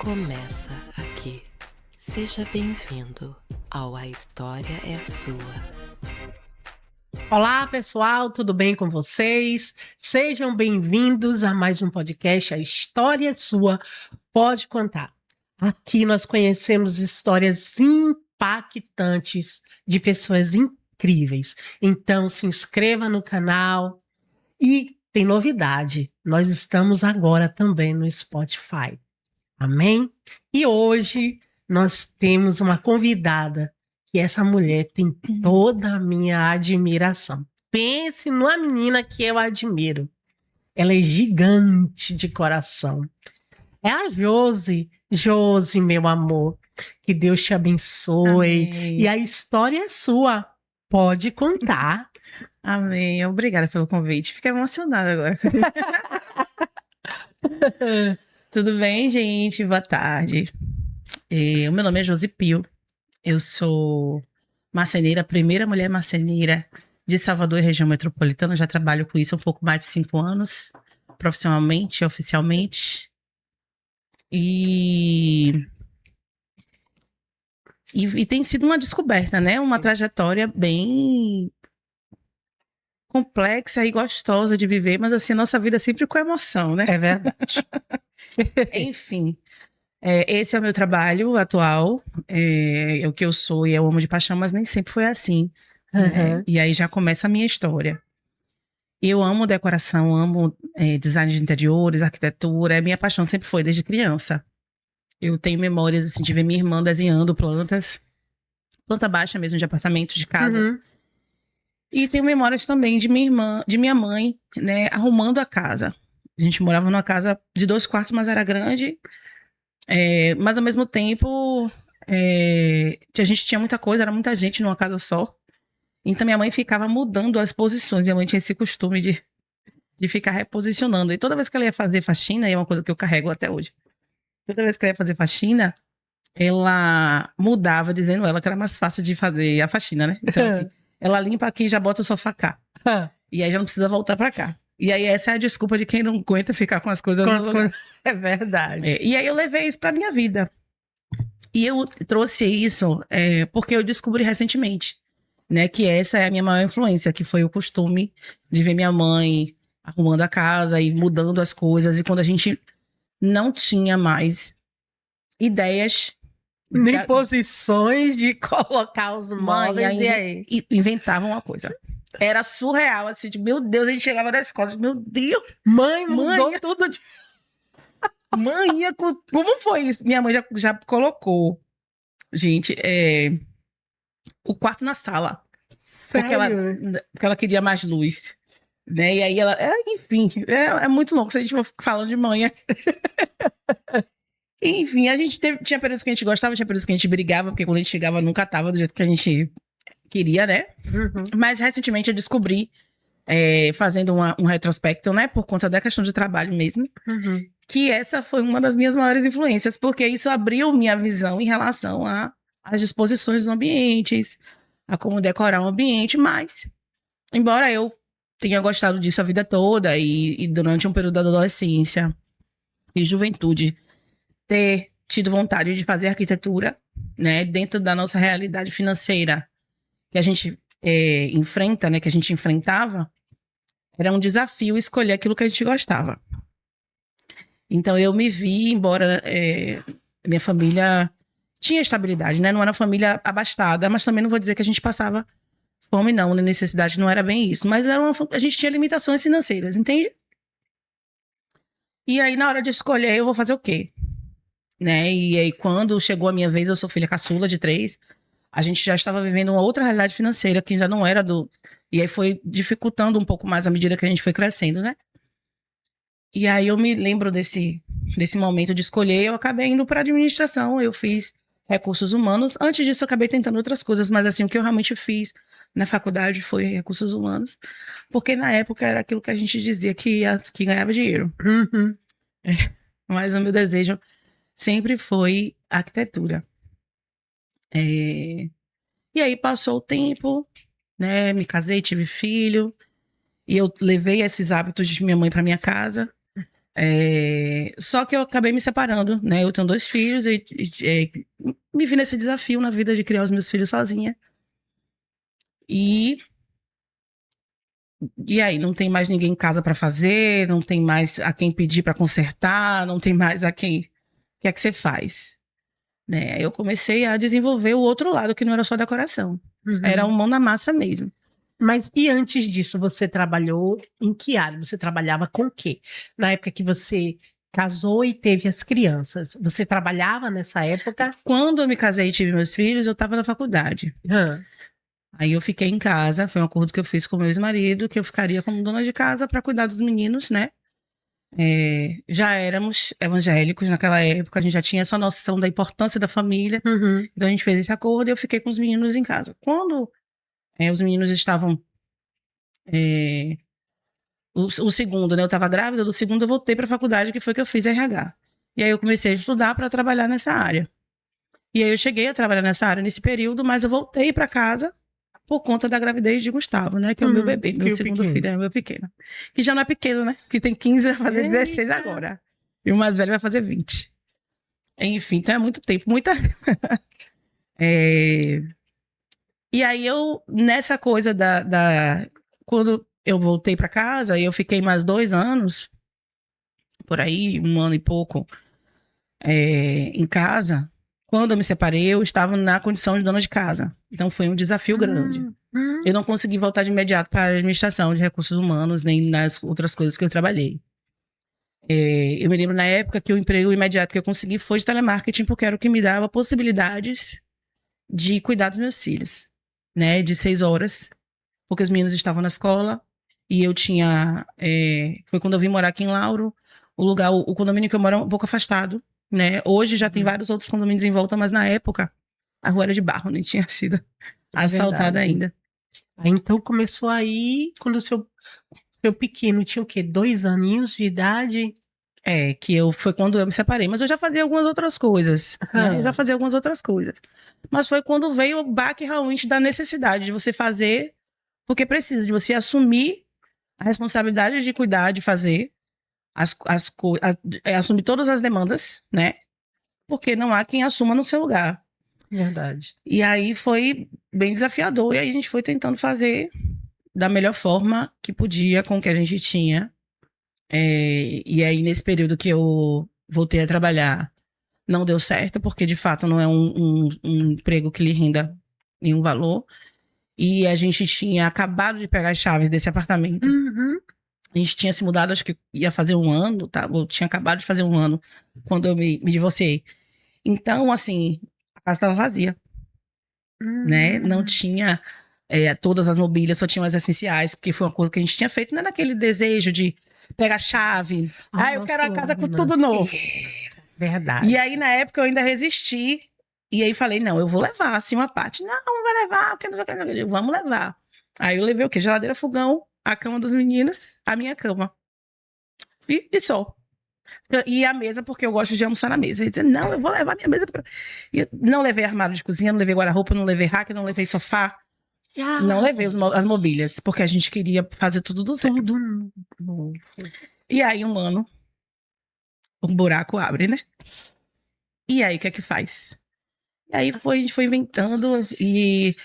começa aqui. Seja bem-vindo ao A História é Sua. Olá, pessoal, tudo bem com vocês? Sejam bem-vindos a mais um podcast, A História é Sua, pode contar. Aqui nós conhecemos histórias impactantes de pessoas incríveis. Então, se inscreva no canal e tem novidade, nós estamos agora também no Spotify. Amém? E hoje nós temos uma convidada que essa mulher tem toda a minha admiração. Pense numa menina que eu admiro. Ela é gigante de coração. É a Josi. Josi, meu amor, que Deus te abençoe. Amém. E a história é sua. Pode contar. Amém. Obrigada pelo convite. Fiquei emocionada agora. Tudo bem, gente? Boa tarde. O meu nome é Josi Pio. Eu sou marceneira, primeira mulher marceneira de Salvador e região metropolitana. Já trabalho com isso há um pouco mais de 5 anos, profissionalmente, oficialmente. E tem sido uma descoberta, né? Uma trajetória bem complexa e gostosa de viver, mas assim, nossa vida é sempre com emoção, né? É verdade. Enfim, esse é o meu trabalho atual, é o que eu sou e eu amo de paixão, mas nem sempre foi assim. Uhum. E aí já começa a minha história. Eu amo decoração, amo design de interiores, arquitetura, minha paixão sempre foi desde criança. Eu tenho memórias assim, de ver minha irmã desenhando plantas, planta baixa mesmo, de apartamento, de casa. Uhum. E tenho memórias também de minha irmã, de minha mãe, né, arrumando a casa. A gente morava numa casa de 2 quartos, mas era grande. Mas ao mesmo tempo, a gente tinha muita coisa, era muita gente numa casa só. Então minha mãe ficava mudando as posições. Minha mãe tinha esse costume de ficar reposicionando. E toda vez que ela ia fazer faxina, e é uma coisa que eu carrego até hoje. Toda vez que ela ia fazer faxina, ela mudava, dizendo ela que era mais fácil de fazer a faxina, né? Então, assim, ela limpa aqui e já bota o sofá cá. E aí já não precisa voltar pra cá. E aí essa é a desculpa de quem não aguenta ficar com as coisas no lugar. É verdade. E aí eu levei isso pra minha vida. E eu trouxe isso porque eu descobri recentemente, né? Que essa é a minha maior influência, que foi o costume de ver minha mãe arrumando a casa e mudando as coisas. E quando a gente não tinha mais ideias... Nem posições de colocar os móveis e aí. Inventava uma coisa. Era surreal, assim, de meu Deus, a gente chegava da escola, de meu Deus. Mãe, mudou tudo de... Mãe, como foi isso? Minha mãe já colocou, gente, o quarto na sala. Sério? Porque ela queria mais luz. Né? E aí ela, enfim, é muito louco se a gente for falando de mãe. Enfim, a gente tinha períodos que a gente gostava, tinha períodos que a gente brigava, porque quando a gente chegava nunca tava do jeito que a gente queria, né? Uhum. Mas recentemente eu descobri, fazendo um retrospecto, né? Por conta da questão de trabalho mesmo, Uhum. que essa foi uma das minhas maiores influências, porque isso abriu minha visão em relação às disposições do ambiente, a como decorar o ambiente, mas, embora eu tenha gostado disso a vida toda e durante um período da adolescência e juventude, ter tido vontade de fazer arquitetura, né, dentro da nossa realidade financeira que a gente enfrenta, né, que a gente enfrentava, era um desafio escolher aquilo que a gente gostava. Então eu me vi, embora minha família tinha estabilidade, né, não era uma família abastada, mas também não vou dizer que a gente passava fome não, né, necessidade não era bem isso, mas a gente tinha limitações financeiras, entende? E aí na hora de escolher eu vou fazer o quê? Né? E aí, quando chegou a minha vez, eu sou filha caçula de 3, a gente já estava vivendo uma outra realidade financeira que já não era do... E aí foi dificultando um pouco mais à medida que a gente foi crescendo, né? E aí eu me lembro desse momento de escolher, eu acabei indo para administração, eu fiz recursos humanos. Antes disso, eu acabei tentando outras coisas, mas assim, o que eu realmente fiz na faculdade foi recursos humanos, porque na época era aquilo que a gente dizia que ganhava dinheiro. Uhum. Mas o meu desejo sempre foi arquitetura. E aí passou o tempo, né? Me casei, tive filho. E eu levei esses hábitos de minha mãe para minha casa. Só que eu acabei me separando, né? Eu tenho 2 filhos e me vi nesse desafio na vida de criar os meus filhos sozinha. E aí, não tem mais ninguém em casa para fazer, não tem mais a quem pedir para consertar, não tem mais a quem... O que é que você faz? Né? Eu comecei a desenvolver o outro lado, que não era só decoração. Era um mão na massa mesmo. Mas e antes disso, você trabalhou em que área? Você trabalhava com o quê? Na época que você casou e teve as crianças, você trabalhava nessa época? Quando eu me casei e tive meus filhos, eu estava na faculdade. Aí eu fiquei em casa, foi um acordo que eu fiz com meu ex-marido, que eu ficaria como dona de casa para cuidar dos meninos, né? Já éramos evangélicos naquela época, a gente já tinha essa noção da importância da família, então a gente fez esse acordo e eu fiquei com os meninos em casa. Quando os meninos estavam... o segundo, né? Eu estava grávida, do segundo eu voltei para a faculdade, que foi que eu fiz RH. E aí eu comecei a estudar para trabalhar nessa área. E aí eu cheguei a trabalhar nessa área nesse período, mas eu voltei para casa por conta da gravidez de Gustavo, né? Que é o meu bebê, meu segundo filho, é o meu pequeno. Que já não é pequeno, né? Que tem 15, vai fazer 16 agora. E o mais velho vai fazer 20. Enfim, então é muito tempo, muita... E aí eu, nessa coisa quando eu voltei para casa, eu fiquei mais 2 anos, por aí, 1 ano e pouco, em casa. Quando eu me separei, eu estava na condição de dona de casa. Então foi um desafio grande. Eu não consegui voltar de imediato para a administração de recursos humanos, nem nas outras coisas que eu trabalhei. Eu me lembro na época que o emprego imediato que eu consegui foi de telemarketing, porque era o que me dava possibilidades de cuidar dos meus filhos, né? De 6 horas, porque os meninos estavam na escola e eu tinha... foi quando eu vim morar aqui em Lauro, o condomínio que eu moro é um pouco afastado, né? Hoje já tem vários outros condomínios em volta, mas na época a rua era de barro, nem tinha sido asfaltada ainda. Aí, então começou aí, quando o seu pequeno tinha o quê? 2 aninhos de idade? Foi quando eu me separei. Mas eu já fazia algumas outras coisas, né? Eu já fazia algumas outras coisas. Mas foi quando veio o baque realmente da necessidade de você fazer, porque precisa de você assumir a responsabilidade de cuidar, de fazer assumir todas as demandas, né? Porque não há quem assuma no seu lugar. Verdade. E aí foi bem desafiador. E aí a gente foi tentando fazer da melhor forma que podia com o que a gente tinha. E aí, nesse período que eu voltei a trabalhar, não deu certo, porque de fato não é um emprego que lhe renda nenhum valor. E a gente tinha acabado de pegar as chaves desse apartamento. A gente tinha se mudado, acho que ia fazer 1 ano, tá? Eu tinha acabado de fazer 1 ano quando eu me divorciei. Então, assim, a casa estava vazia, né? Não tinha todas as mobílias, só tinha as essenciais, porque foi uma coisa que a gente tinha feito, não era aquele desejo de pegar chave. Eu quero a casa com tudo novo. Verdade. E aí, na época, eu ainda resisti. E aí falei, não, eu vou levar, assim, uma parte. Não vai levar, porque não sei o que. Vamos levar. Aí eu levei o quê? Geladeira, fogão, a cama dos meninos, a minha cama. E só. E a mesa, porque eu gosto de almoçar na mesa. Ele disse, não, eu vou levar minha mesa. E não levei armário de cozinha, não levei guarda-roupa, não levei rack, não levei sofá. Não levei as mobílias, porque a gente queria fazer tudo do zero. E aí, 1 ano, um buraco abre, né? E aí, o que é que faz? E aí, a gente foi inventando e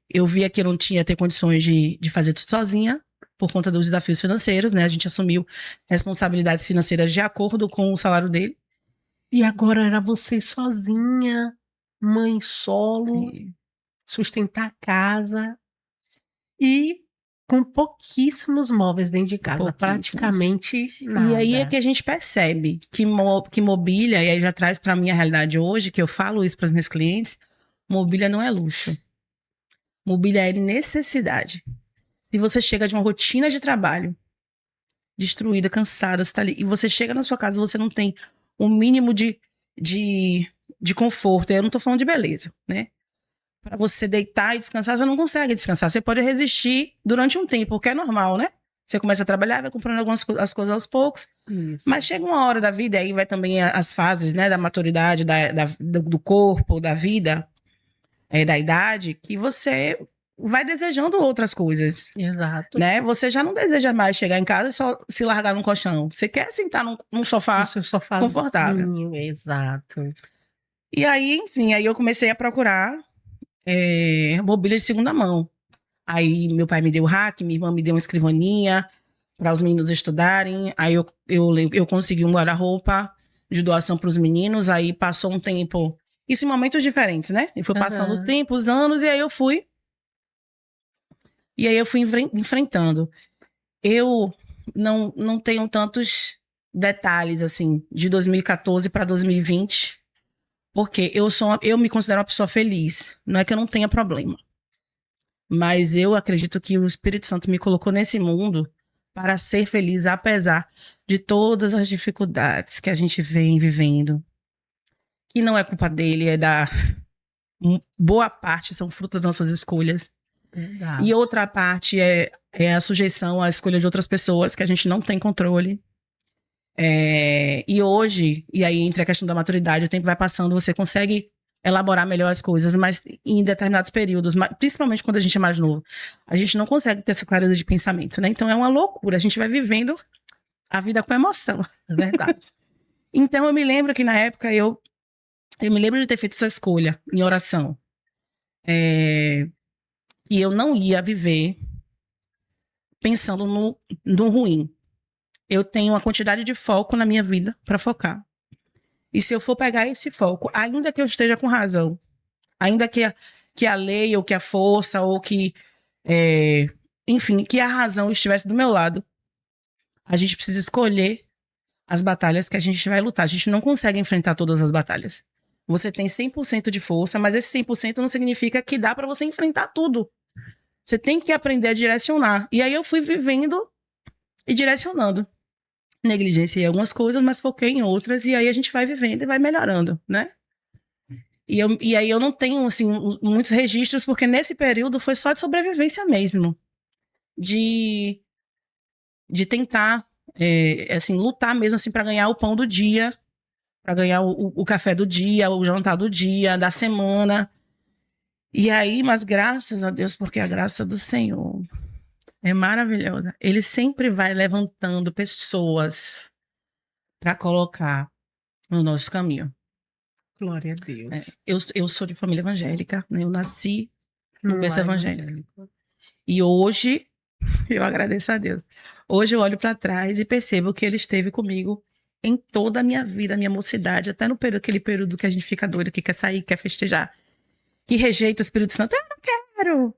eu via que eu não tinha ter condições de fazer tudo sozinha, por conta dos desafios financeiros, né? A gente assumiu responsabilidades financeiras de acordo com o salário dele. E agora era você sozinha, mãe solo, sustentar a casa e com pouquíssimos móveis dentro de casa, praticamente nada. E aí é que a gente percebe que mobília, e aí já traz para a minha realidade hoje, que eu falo isso para os meus clientes, mobília não é luxo. Mobília é necessidade. Se você chega de uma rotina de trabalho destruída, cansada, você tá ali, e você chega na sua casa, você não tem um mínimo de conforto. Eu não tô falando de beleza, né? Para você deitar e descansar, você não consegue descansar. Você pode resistir durante um tempo, o que é normal, né? Você começa a trabalhar, vai comprando as coisas aos poucos. Isso. Mas chega uma hora da vida, aí vai também as fases, né? Da maturidade, do corpo, da vida, da idade, que você vai desejando outras coisas, Exato. né? Você já não deseja mais chegar em casa e só se largar no colchão. Você quer sentar num sofá No seu sofazinho, confortável. exato. E aí, enfim, aí eu comecei a procurar mobília de segunda mão. Aí meu pai me deu rack, minha irmã me deu uma escrivaninha para os meninos estudarem. Aí eu consegui um guarda-roupa de doação para os meninos. Aí passou um tempo, isso em momentos diferentes, né? E foi passando os tempos, os anos, e aí eu fui enfrentando. Eu não tenho tantos detalhes assim de 2014 para 2020, porque eu me considero uma pessoa feliz. Não é que eu não tenha problema, mas eu acredito que o Espírito Santo me colocou nesse mundo para ser feliz, apesar de todas as dificuldades que a gente vem vivendo. Que não é culpa dele, boa parte são fruto das nossas escolhas. Verdade. E outra parte é a sujeição à escolha de outras pessoas, que a gente não tem controle. E hoje, e aí entre a questão da maturidade, o tempo vai passando, você consegue elaborar melhor as coisas, mas em determinados períodos, principalmente quando a gente é mais novo, a gente não consegue ter essa clareza de pensamento, né? Então é uma loucura, a gente vai vivendo a vida com emoção. É verdade. Então eu me lembro que na época eu me lembro de ter feito essa escolha em oração. E eu não ia viver pensando no ruim. Eu tenho uma quantidade de foco na minha vida para focar. E se eu for pegar esse foco, ainda que eu esteja com razão, ainda que a lei, ou que a força, ou que, enfim, que a razão estivesse do meu lado, a gente precisa escolher as batalhas que a gente vai lutar. A gente não consegue enfrentar todas as batalhas. Você tem 100% de força, mas esse 100% não significa que dá para você enfrentar tudo. Você tem que aprender a direcionar. E aí eu fui vivendo e direcionando. Negligenciei algumas coisas, mas foquei em outras, e aí a gente vai vivendo e vai melhorando, né? E aí eu não tenho, assim, muitos registros, porque nesse período foi só de sobrevivência mesmo. De tentar, assim, lutar mesmo, assim, para ganhar o pão do dia, para ganhar o café do dia, o jantar do dia, da semana. E aí, mas graças a Deus, porque a graça do Senhor é maravilhosa. Ele sempre vai levantando pessoas para colocar no nosso caminho. Glória a Deus. Eu sou de família evangélica, né? Eu nasci no Não berço é evangélico. E hoje, eu agradeço a Deus. Hoje eu olho para trás e percebo que ele esteve comigo em toda a minha vida, a minha mocidade, até no aquele período que a gente fica doido, que quer sair, quer festejar, que rejeita o Espírito Santo. Eu não quero!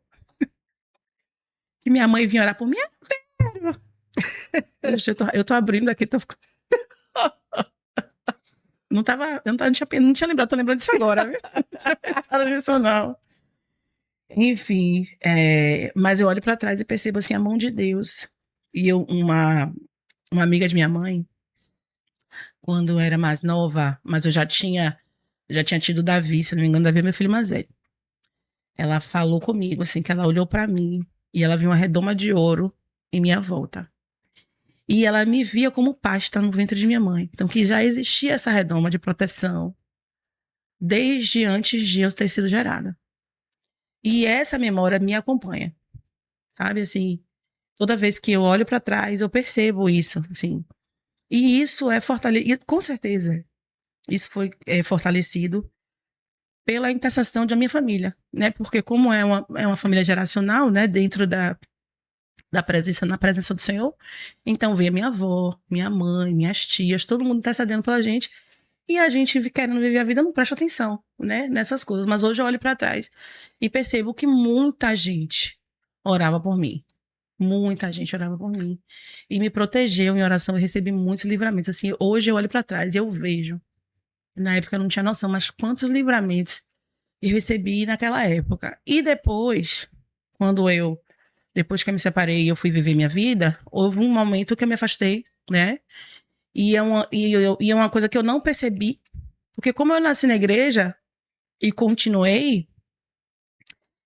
Que minha mãe vinha orar por mim. Eu não quero! Eu tô abrindo aqui, tô ficando... não tinha lembrado, tô lembrando disso agora, viu? Não tinha pensado nisso, não. Enfim, mas eu olho para trás e percebo, assim, a mão de Deus. E uma amiga de minha mãe, quando eu era mais nova, mas eu já tinha tido Davi, se não me engano, Davi é meu filho mais velho. Ela falou comigo, assim, que ela olhou para mim e ela viu uma redoma de ouro em minha volta. E ela me via como pasta no ventre de minha mãe. Então, que já existia essa redoma de proteção desde antes de eu ter sido gerada. E essa memória me acompanha, sabe? Assim, toda vez que eu olho para trás, eu percebo isso, assim. E isso é fortalecido, com certeza, isso foi fortalecido pela intercessão da minha família, né? Porque como é uma família geracional, né? Dentro na presença do Senhor, então veio a minha avó, minha mãe, minhas tias, todo mundo intercedendo pela gente, e a gente querendo viver a vida não presta atenção, né? Nessas coisas. Mas hoje eu olho para trás e percebo que muita gente orava por mim. Muita gente orava por mim. E me protegeu em oração. Eu recebi muitos livramentos. Assim, hoje eu olho para trás e eu vejo. Na época eu não tinha noção, mas quantos livramentos eu recebi naquela época. E depois, depois que eu me separei e eu fui viver minha vida, houve um momento que eu me afastei, né? E é uma coisa que eu não percebi, porque como eu nasci na igreja e continuei,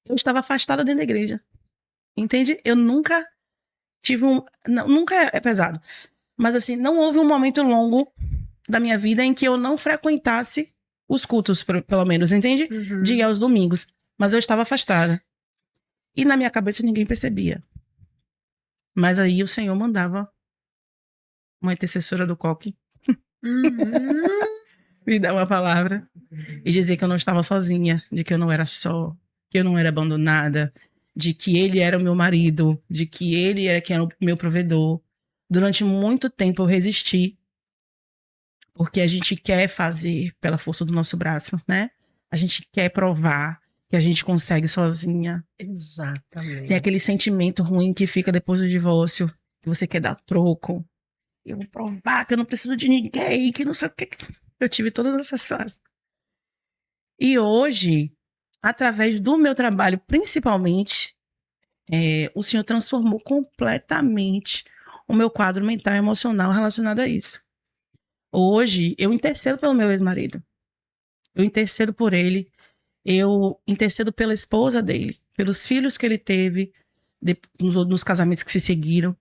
eu estava afastada dentro da igreja. Entende? Eu nunca tive nunca é pesado. Mas assim, não houve um momento longo da minha vida em que eu não frequentasse os cultos, pelo menos, entende? Uhum. De ir aos domingos. Mas eu estava afastada. E na minha cabeça ninguém percebia. Mas aí o Senhor mandava uma intercessora do coque me dar uma palavra e dizer que eu não estava sozinha, de que eu não era só, que eu não era abandonada, de que ele era o meu marido, de que ele era quem era o meu provedor. Durante muito tempo eu resisti, porque a gente quer fazer pela força do nosso braço, né? A gente quer provar que a gente consegue sozinha. Exatamente. Tem aquele sentimento ruim que fica depois do divórcio, que você quer dar troco. Eu vou provar que eu não preciso de ninguém, que não sei o que. Eu tive todas essas fases. E hoje, através do meu trabalho, principalmente, o Senhor transformou completamente o meu quadro mental e emocional relacionado a isso. Hoje, eu intercedo pelo meu ex-marido. Eu intercedo por ele. Eu intercedo pela esposa dele, pelos filhos que ele teve, nos casamentos que se seguiram.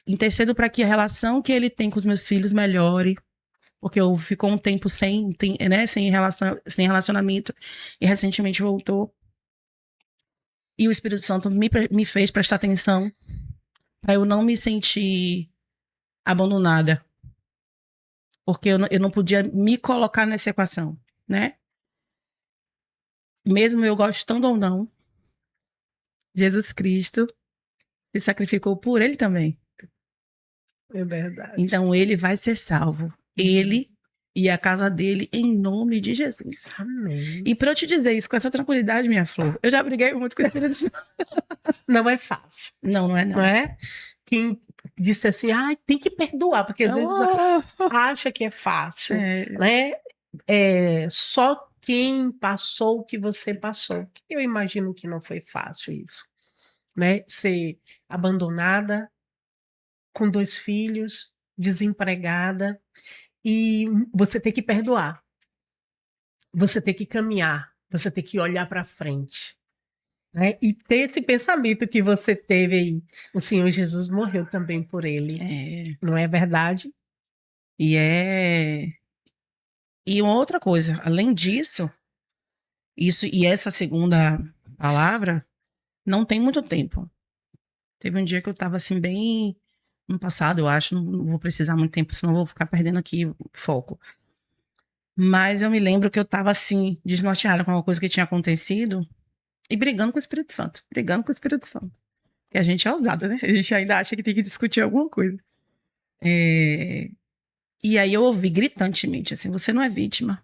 Intercedo para que a relação que ele tem com os meus filhos melhore, porque eu ficou um tempo sem relacionamento e recentemente voltou. E o Espírito Santo me fez prestar atenção para eu não me sentir abandonada, porque eu não podia me colocar nessa equação, né? Mesmo eu gostando ou não, Jesus Cristo se sacrificou por ele também. É verdade. Então ele vai ser salvo. Ele e a casa dele, em nome de Jesus. Amém. E para eu te dizer isso com essa tranquilidade, minha flor, eu já briguei muito com o Espírito Santo. Não é fácil, Não é não. não é? Quem disse assim, tem que perdoar, porque às vezes acha que é fácil, né? Só quem passou o que você passou. Eu imagino que não foi fácil isso, né? Ser abandonada, com 2 filhos, desempregada, e você ter que perdoar. Você ter que caminhar, você ter que olhar para frente, né? E ter esse pensamento que você teve aí. O Senhor Jesus morreu também por ele. Não é verdade? E uma outra coisa, além disso, e essa segunda palavra, não tem muito tempo. Teve um dia que eu estava assim, bem no passado, eu acho, não vou precisar muito tempo, senão eu vou ficar perdendo aqui o foco. Mas eu me lembro que eu estava assim, desnorteada com uma coisa que tinha acontecido e brigando com o Espírito Santo. Que a gente é ousado, né? A gente ainda acha que tem que discutir alguma coisa. E aí eu ouvi gritantemente, assim, você não é vítima.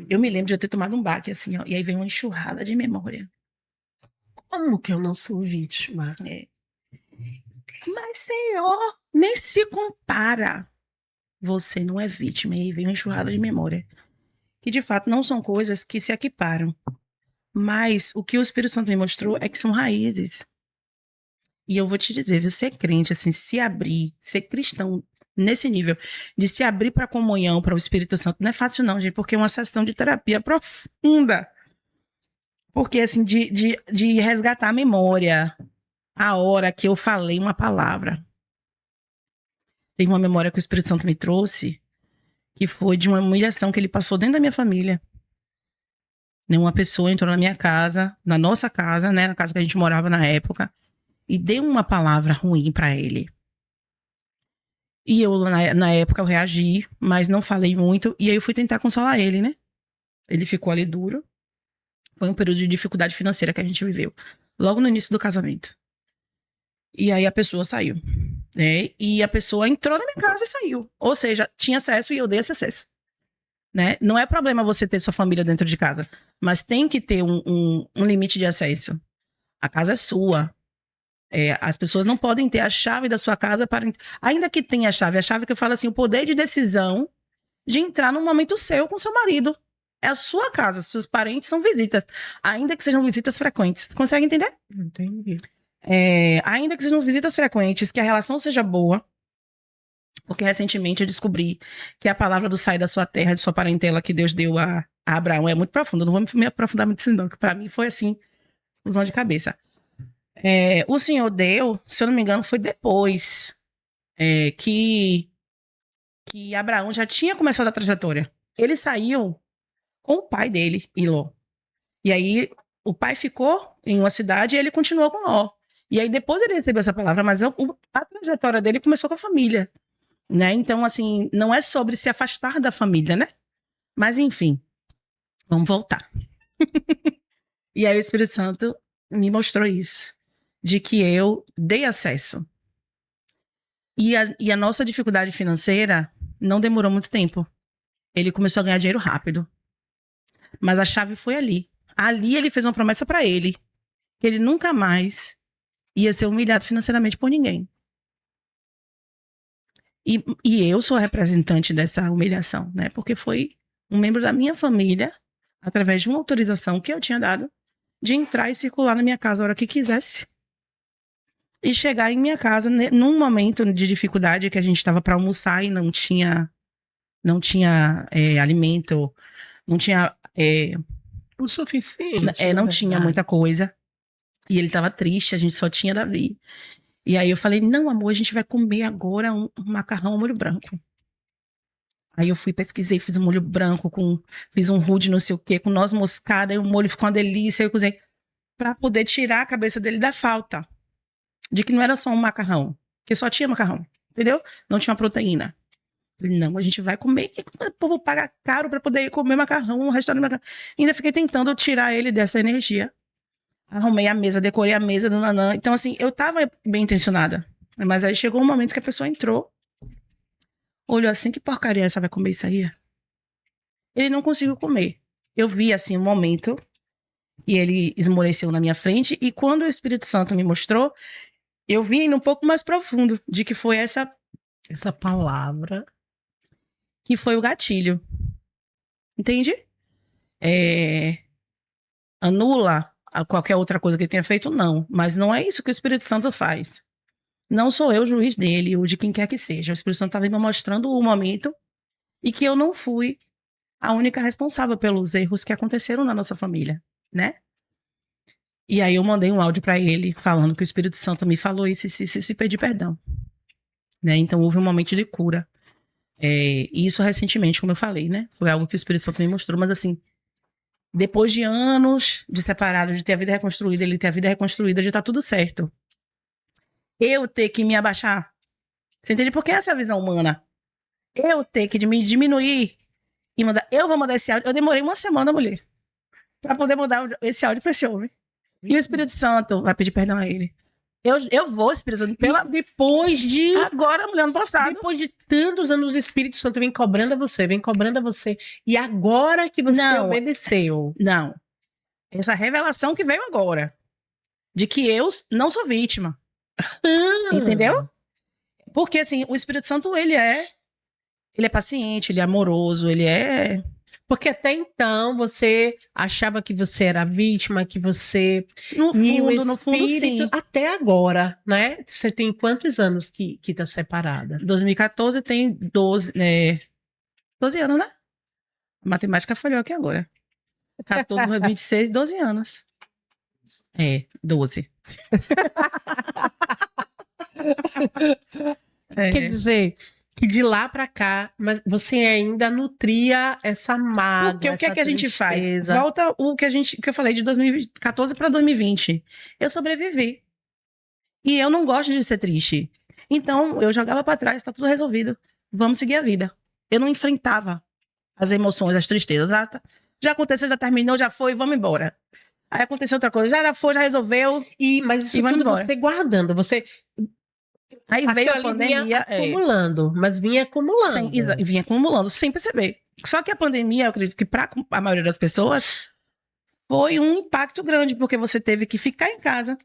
Eu me lembro de eu ter tomado um baque, assim, ó, e aí veio uma enxurrada de memória. Como que eu não sou vítima? Mas, Senhor, nem se compara. Você não é vítima. E aí veio uma enxurrada de memória. Que, de fato, não são coisas que se equiparam. Mas o que o Espírito Santo me mostrou é que são raízes. E eu vou te dizer, viu, ser crente, assim, se abrir, ser cristão nesse nível, de se abrir para a comunhão, para o Espírito Santo, não é fácil não, gente, porque é uma sessão de terapia profunda. Porque, assim, de resgatar a memória, a hora que eu falei uma palavra. Tem uma memória que o Espírito Santo me trouxe, que foi de uma humilhação que ele passou dentro da minha família. Uma pessoa entrou na minha casa, na nossa casa, né, na casa que a gente morava na época, e deu uma palavra ruim para ele. E eu, na época, eu reagi, mas não falei muito, e aí eu fui tentar consolar ele, né? Ele ficou ali duro. Foi um período de dificuldade financeira que a gente viveu, logo no início do casamento. E aí a pessoa saiu, né? E a pessoa entrou na minha casa e saiu. Ou seja, tinha acesso e eu dei esse acesso, né? Não é problema você ter sua família dentro de casa, mas tem que ter um limite de acesso. A casa é sua. As pessoas não podem ter a chave da sua casa para... Ainda que tenha a chave que eu falo assim, o poder de decisão de entrar num momento seu com seu marido. É a sua casa, seus parentes são visitas. Ainda que sejam visitas frequentes. Você consegue entender? Entendi. Ainda que sejam visitas frequentes, que a relação seja boa. Porque recentemente eu descobri que a palavra do sair da sua terra, de sua parentela, que Deus deu a Abraão, é muito profunda. Eu não vou me aprofundar muito nisso não, que para mim foi assim, explosão de cabeça. O Senhor deu, se eu não me engano, foi depois que Abraão já tinha começado a trajetória. Ele saiu com o pai dele, Iló. E aí, o pai ficou em uma cidade e ele continuou com Ló. E aí, depois ele recebeu essa palavra, mas a trajetória dele começou com a família, né? Então, assim, não é sobre se afastar da família, né? Mas, enfim, vamos voltar. E aí, o Espírito Santo me mostrou isso, de que eu dei acesso. E a nossa dificuldade financeira não demorou muito tempo. Ele começou a ganhar dinheiro rápido. Mas a chave foi ali. Ali ele fez uma promessa para ele, que ele nunca mais ia ser humilhado financeiramente por ninguém. E eu sou a representante dessa humilhação, né? Porque foi um membro da minha família, através de uma autorização que eu tinha dado, de entrar e circular na minha casa a hora que quisesse. E chegar em minha casa num momento de dificuldade que a gente estava para almoçar e não tinha alimento, não tinha O suficiente. não na tinha verdade. muita coisa. E ele estava triste, a gente só tinha Davi. E aí eu falei, não, amor, a gente vai comer agora um macarrão ao molho branco. Aí eu fui, pesquisei, fiz um molho branco, fiz um rude não sei o quê, com noz moscada, e o molho ficou uma delícia, eu cozinhei, para poder tirar a cabeça dele da falta, de que não era só um macarrão, que só tinha macarrão, entendeu? Não tinha proteína. Falei, não, a gente vai comer, e o povo paga caro para poder comer macarrão, um restaurante de macarrão. Ainda fiquei tentando tirar ele dessa energia. Arrumei a mesa, decorei a mesa do Nanã. Então, assim, eu tava bem intencionada. Mas aí chegou um momento que a pessoa entrou, olhou assim, que porcaria essa vai comer isso aí? Ele não conseguiu comer. Eu vi, assim, um momento e ele esmoreceu na minha frente. E quando o Espírito Santo me mostrou, eu vi ainda um pouco mais profundo de que foi essa palavra. Que foi o gatilho. Entende? Anula a qualquer outra coisa que ele tenha feito, não. Mas não é isso que o Espírito Santo faz. Não sou eu o juiz dele, ou de quem quer que seja. O Espírito Santo estava me mostrando o momento e que eu não fui a única responsável pelos erros que aconteceram na nossa família, né? E aí eu mandei um áudio para ele falando que o Espírito Santo me falou isso e pedi perdão. Né? Então houve um momento de cura. E isso recentemente, como eu falei, né? Foi algo que o Espírito Santo me mostrou, mas assim, depois de anos de separado, de ter a vida reconstruída, ele ter a vida reconstruída, de estar tudo certo. Eu ter que me abaixar. Você entende? Porque essa é a visão humana. Eu ter que me diminuir e mandar. Eu vou mandar esse áudio. Eu demorei uma semana, mulher, pra poder mandar esse áudio pra esse homem. E o Espírito Santo vai pedir perdão a ele. Eu vou, Espírito Santo, Depois de. Agora, mulher, ano passado. Depois de tantos anos, o Espírito Santo vem cobrando a você, vem cobrando a você. E agora que você obedeceu. Não. Essa revelação que veio agora. De que eu não sou vítima. Entendeu? Porque, assim, o Espírito Santo, ele é paciente, ele é amoroso, ele é... Porque até então você achava que você era vítima, que você... No fundo, sim. Até agora, né? Você tem quantos anos que tá separada? 2014 tem 12 anos, né? A matemática falhou aqui agora. 14, 26, 12 anos. 12. Quer dizer, que de lá pra cá, mas você ainda nutria essa mágoa. Porque o que é que a gente faz? tristeza. Volta o que eu falei de 2014 para 2020. Eu sobrevivi. E eu não gosto de ser triste. Então, eu jogava pra trás, tá tudo resolvido. Vamos seguir a vida. Eu não enfrentava as emoções, as tristezas. Já aconteceu, já terminou, já foi, vamos embora. Aí aconteceu outra coisa, já foi, já resolveu. Mas isso tudo embora. você guardando, você... Aí veio a pandemia. Vinha acumulando, mas vinha acumulando. Vinha acumulando, sem perceber. Só que a pandemia, eu acredito que para a maioria das pessoas, foi um impacto grande, porque você teve que ficar em casa.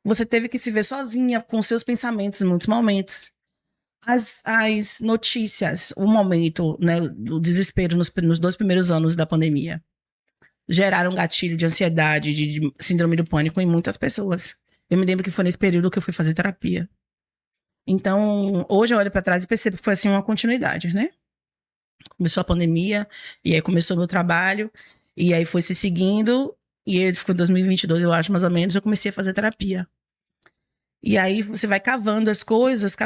Você teve que se ver sozinha, com seus pensamentos em muitos momentos. As notícias, o momento, né, do desespero nos 2 primeiros anos da pandemia, geraram um gatilho de ansiedade, de síndrome do pânico em muitas pessoas. Eu me lembro que foi nesse período que eu fui fazer terapia. Então, hoje eu olho para trás e percebo que foi assim uma continuidade, né? Começou a pandemia, e aí começou o meu trabalho, e aí foi se seguindo, e aí ficou em 2022, eu acho, mais ou menos, eu comecei a fazer terapia. E aí você vai cavando as coisas,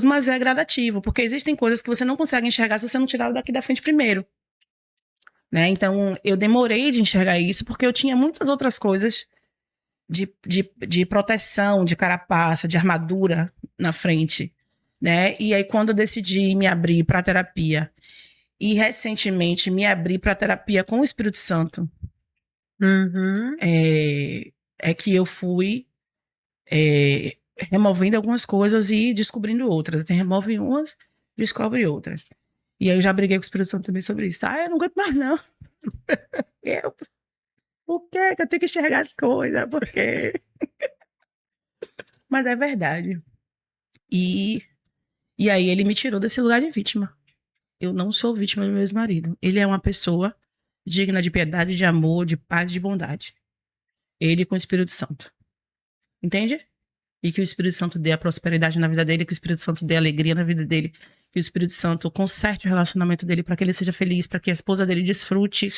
mas é gradativo, porque existem coisas que você não consegue enxergar se você não tirar daqui da frente primeiro. né? Então, eu demorei de enxergar isso porque eu tinha muitas outras coisas de proteção, de carapaça, de armadura na frente, né? E aí, quando eu decidi me abrir para a terapia e recentemente me abrir para a terapia com o Espírito Santo, Uhum. é que eu fui removendo algumas coisas e descobrindo outras. Remove umas, descobre outras. E aí eu já briguei com o Espírito Santo também sobre isso. Eu não aguento mais, não. Por que eu tenho que enxergar as coisas? Por quê? Mas é verdade. E aí ele me tirou desse lugar de vítima. Eu não sou vítima do meu ex-marido. Ele é uma pessoa digna de piedade, de amor, de paz, de bondade. Ele com o Espírito Santo. Entende? E que o Espírito Santo dê a prosperidade na vida dele, que o Espírito Santo dê alegria na vida dele, que o Espírito Santo conserte o relacionamento dele para que ele seja feliz, para que a esposa dele desfrute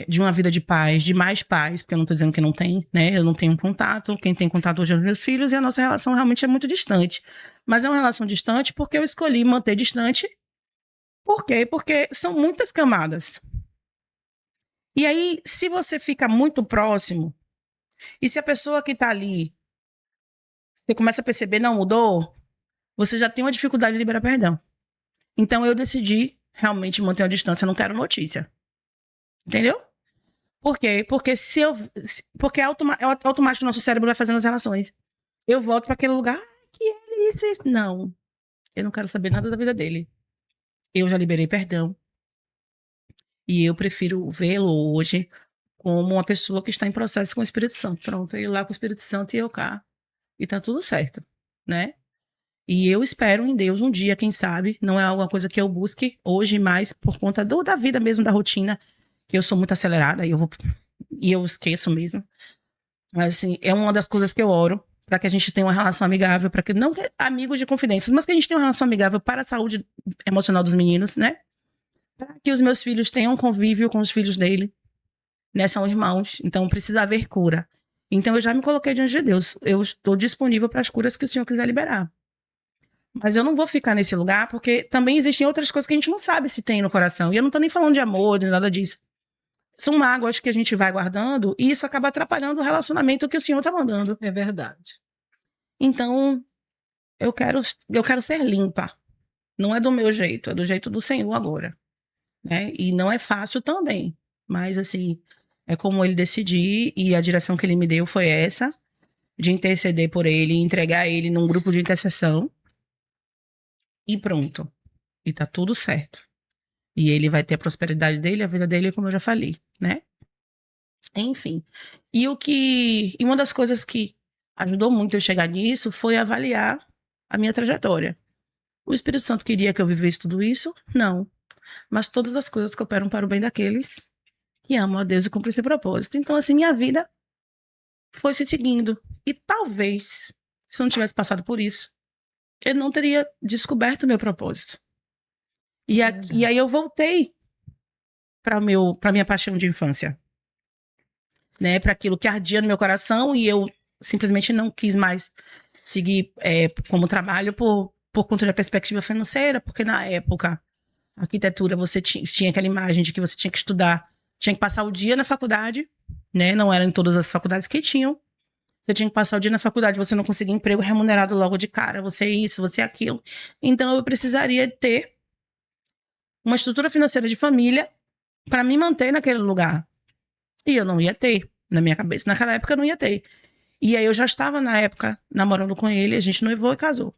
de uma vida de paz, de mais paz, porque eu não estou dizendo que não tem, né? Eu não tenho contato, quem tem contato hoje é os meus filhos, e a nossa relação realmente é muito distante. Mas é uma relação distante porque eu escolhi manter distante. Por quê? Porque são muitas camadas. E aí, se você fica muito próximo, e se a pessoa que está ali, você começa a perceber, não mudou, você já tem uma dificuldade de liberar perdão. Então, eu decidi realmente manter uma distância, eu não quero notícia. Entendeu? Por quê? Porque porque é automático o nosso cérebro vai fazendo as relações. Eu volto para aquele lugar que ele isso. Não. Eu não quero saber nada da vida dele. Eu já liberei perdão. E eu prefiro vê-lo hoje como uma pessoa que está em processo com o Espírito Santo. Pronto, ele lá com o Espírito Santo e eu cá. E tá tudo certo, né? E eu espero em Deus um dia, quem sabe, não é alguma coisa que eu busque hoje, mas por conta da vida mesmo, da rotina, que eu sou muito acelerada e eu esqueço mesmo. Mas, assim, é uma das coisas que eu oro para que a gente tenha uma relação amigável, para que não amigos de confidências, mas que a gente tenha uma relação amigável para a saúde emocional dos meninos, né? Para que os meus filhos tenham um convívio com os filhos dele, né? São irmãos, então precisa haver cura. Então eu já me coloquei diante de Deus. Eu estou disponível para as curas que o Senhor quiser liberar. Mas eu não vou ficar nesse lugar, porque também existem outras coisas que a gente não sabe se tem no coração. E eu não tô nem falando de amor, nem nada disso. São mágoas que a gente vai guardando e isso acaba atrapalhando o relacionamento que o Senhor tá mandando. É verdade. Então, eu quero ser limpa. Não é do meu jeito, é do jeito do Senhor agora. Né? E não é fácil também. Mas, assim, é como ele decidir e a direção que ele me deu foi essa, de interceder por ele, entregar ele num grupo de intercessão. E pronto. E tá tudo certo. E ele vai ter a prosperidade dele, a vida dele, como eu já falei, né? Enfim. E uma das coisas que ajudou muito eu chegar nisso foi avaliar a minha trajetória. O Espírito Santo queria que eu vivesse tudo isso? Não. Mas todas as coisas cooperam para o bem daqueles que amam a Deus e cumprem esse propósito. Então, assim, minha vida foi se seguindo. E talvez, se eu não tivesse passado por isso, eu não teria descoberto o meu propósito. E aí eu voltei para minha paixão de infância, né? Para aquilo que ardia no meu coração e eu simplesmente não quis mais seguir como trabalho por conta da perspectiva financeira, porque na época a arquitetura você tinha aquela imagem de que você tinha que estudar, tinha que passar o dia na faculdade, né? Não eram em todas as faculdades que tinham. Você tinha que passar o dia na faculdade, você não conseguia emprego remunerado logo de cara, você é isso, você é aquilo. Então eu precisaria ter uma estrutura financeira de família para me manter naquele lugar. E eu não ia ter, na minha cabeça. Naquela época eu não ia ter. E aí eu já estava, na época, namorando com ele, a gente noivou e casou.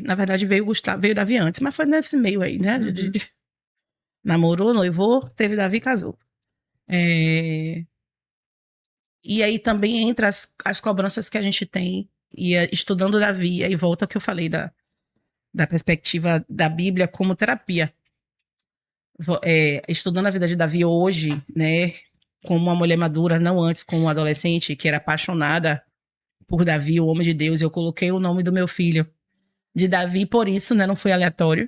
Na verdade, veio Davi antes, mas foi nesse meio aí, né? Uhum. Namorou, noivou, teve Davi e casou. E aí também entra as cobranças que a gente tem, e estudando Davi, aí volta ao que eu falei da perspectiva da Bíblia como terapia. Estudando a vida de Davi hoje, né, como uma mulher madura, não antes como uma adolescente que era apaixonada por Davi, o homem de Deus, eu coloquei o nome do meu filho de Davi por isso, né, não foi aleatório,